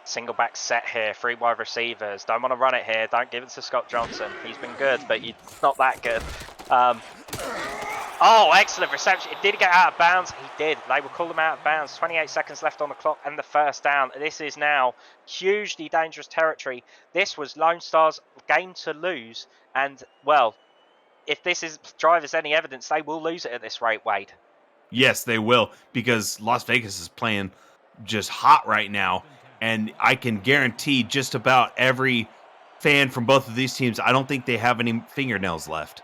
Single back set here, 3 wide receivers. Don't want to run it here. Don't give it to Scott Johnson. He's been good, but he's not that good. Oh, excellent reception. It did get out of bounds. He did. They will call him out of bounds. 28 seconds left on the clock and the first down. This is now hugely dangerous territory. This was Lone Star's game to lose. And, well, if this drive is any evidence, they will lose it at this rate, Wade. Yes, they will, because Las Vegas is playing just hot right now. And I can guarantee just about every fan from both of these teams, I don't think they have any fingernails left.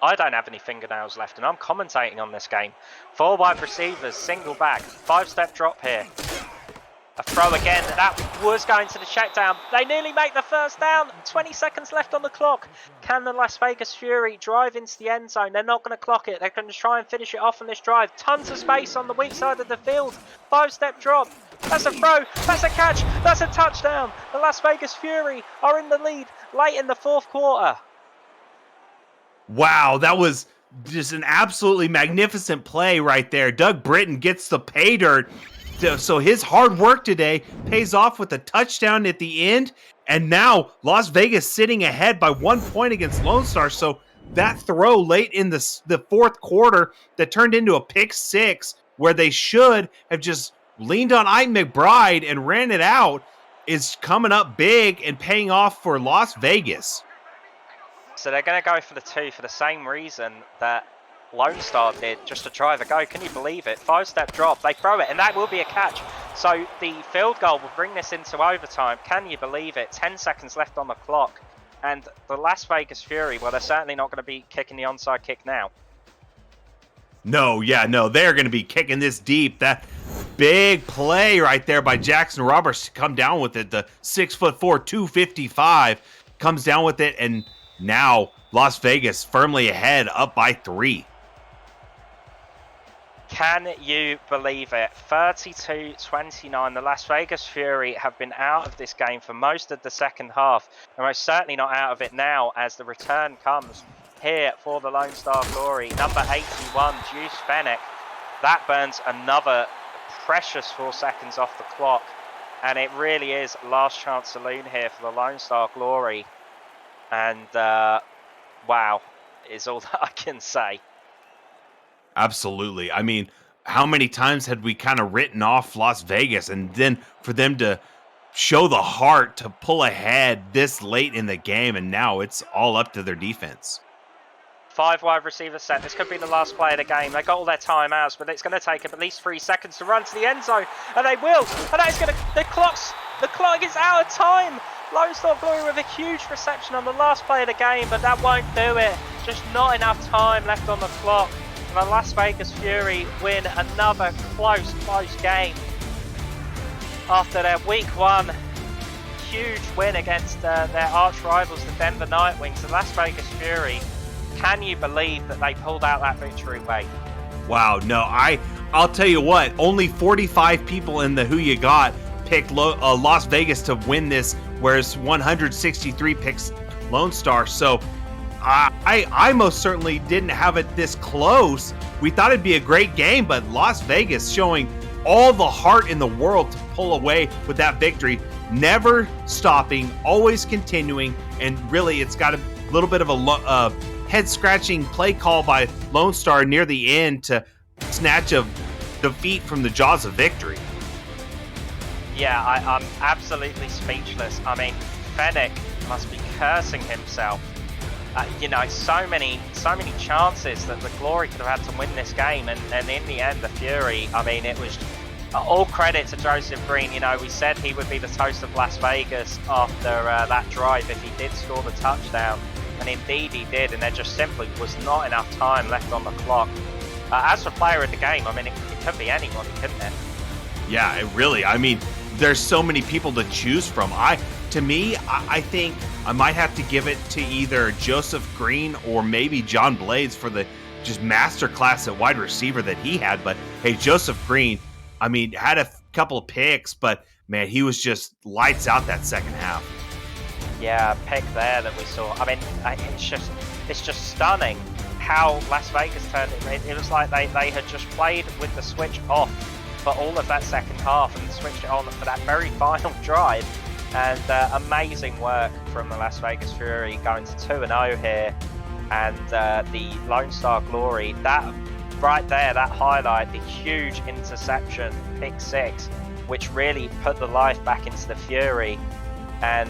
I don't have any fingernails left, and I'm commentating on this game. 4 wide receivers, single back, 5-step drop here. A throw again. That was going to the check down. They nearly make the first down. 20 seconds left on the clock. Can the Las Vegas Fury drive into the end zone? They're not going to clock it. They're going to try and finish it off on this drive. Tons of space on the weak side of the field. 5-step drop. That's a throw. That's a catch. That's a touchdown. The Las Vegas Fury are in the lead late in the fourth quarter. Wow, that was just an absolutely magnificent play right there. Doug Britton gets the pay dirt. So his hard work today pays off with a touchdown at the end. And now Las Vegas sitting ahead by 1 point against Lone Star. So that throw late in the fourth quarter that turned into a pick six, where they should have just leaned on Ike McBride and ran it out, is coming up big and paying off for Las Vegas. So they're going to go for the 2 for the same reason that Lone Star did, just to try the go. Can you believe it? 5-step drop. They throw it, and that will be a catch. So the field goal will bring this into overtime. Can you believe it? 10 seconds left on the clock. And the Las Vegas Fury, well, they're certainly not going to be kicking the onside kick now. No, they're going to be kicking this deep. That big play right there by Jackson Roberts to come down with it. The 6'4", 255 comes down with it, and now Las Vegas firmly ahead, up by 3. Can you believe it? 32-29. The Las Vegas Fury have been out of this game for most of the second half. They're most certainly not out of it now, as the return comes here for the Lone Star Glory. Number 81, Juice Fennec. That burns another precious 4 seconds off the clock. And it really is last chance saloon here for the Lone Star Glory. And wow, is all that I can say. Absolutely. I mean, how many times had we kind of written off Las Vegas, and then for them to show the heart to pull ahead this late in the game, and now it's all up to their defense. 5 wide receiver set. This could be the last play of the game. They got all their timeouts, but it's going to take them at least 3 seconds to run to the end zone, and they will. And that is going to. The clock is out of time. Lone Star Glory with a huge reception on the last play of the game, but that won't do it. Just not enough time left on the clock. And the Las Vegas Fury win another close game after their week 1 huge win against their arch rivals, the Denver Nightwings. The Las Vegas Fury, can you believe that they pulled out that victory, Wade? Wow, no, I'll tell you what, only 45 people in the Who You Got picked Las Vegas to win this, whereas 163 picks Lone Star. So I most certainly didn't have it this close. We thought it'd be a great game, but Las Vegas showing all the heart in the world to pull away with that victory, never stopping, always continuing, and really it's got a little bit of a head-scratching play call by Lone Star near the end to snatch a defeat from the jaws of victory. Yeah, I'm absolutely speechless. I mean, Fennec must be cursing himself. So many chances that the Glory could have had to win this game, and in the end, the Fury, I mean, it was all credit to Joseph Green. We said he would be the toast of Las Vegas after that drive if he did score the touchdown, and indeed he did, and there just simply was not enough time left on the clock. As for player of the game, I mean, it could be anybody, couldn't it? Yeah, it really, I mean, there's so many people to choose from. I think I might have to give it to either Joseph Green or maybe John Blades for the just masterclass at wide receiver that he had. But hey, Joseph Green, I mean, had a couple of picks, but man, he was just lights out that second half. Yeah, pick there that we saw. I mean, it's just stunning how Las Vegas turned it. It was like they had just played with the switch off for all of that second half and switched it on for that very final drive. And amazing work from the Las Vegas Fury, going to 2-0 here. And the Lone Star Glory, that right there, that highlight, the huge interception, pick 6, which really put the life back into the Fury. And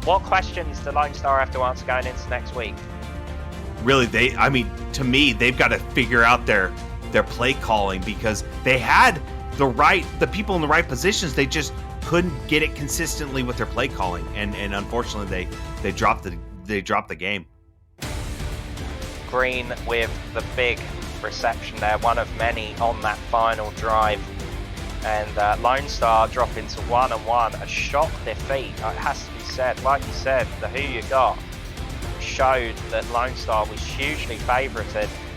what questions do Lone Star have to answer going into next week? Really, to me, they've got to figure out their play calling, because they had the people in the right positions. They just couldn't get it consistently with their play calling, and unfortunately they dropped the game. Green with the big reception there, one of many on that final drive. And Lone Star dropping to 1-1, a shock defeat. It has to be said. Like you said, the who you got showed that Lone Star was hugely favoured,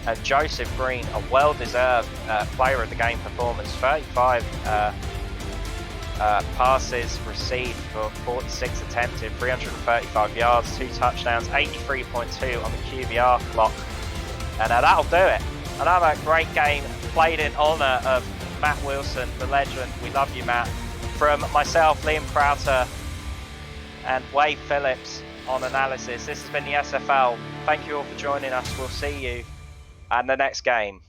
and Joseph Green, a well-deserved player of the game performance, 35 passes received for 46 attempted, 335 yards, 2 touchdowns, 83.2 on the QBR clock, and that'll do it. Another great game played in honour of Matt Wilson, the legend. We love you, Matt. From myself, Liam Crowther, and Wade Phillips on analysis. This has been the SFL. Thank you all for joining us. We'll see you at the next game.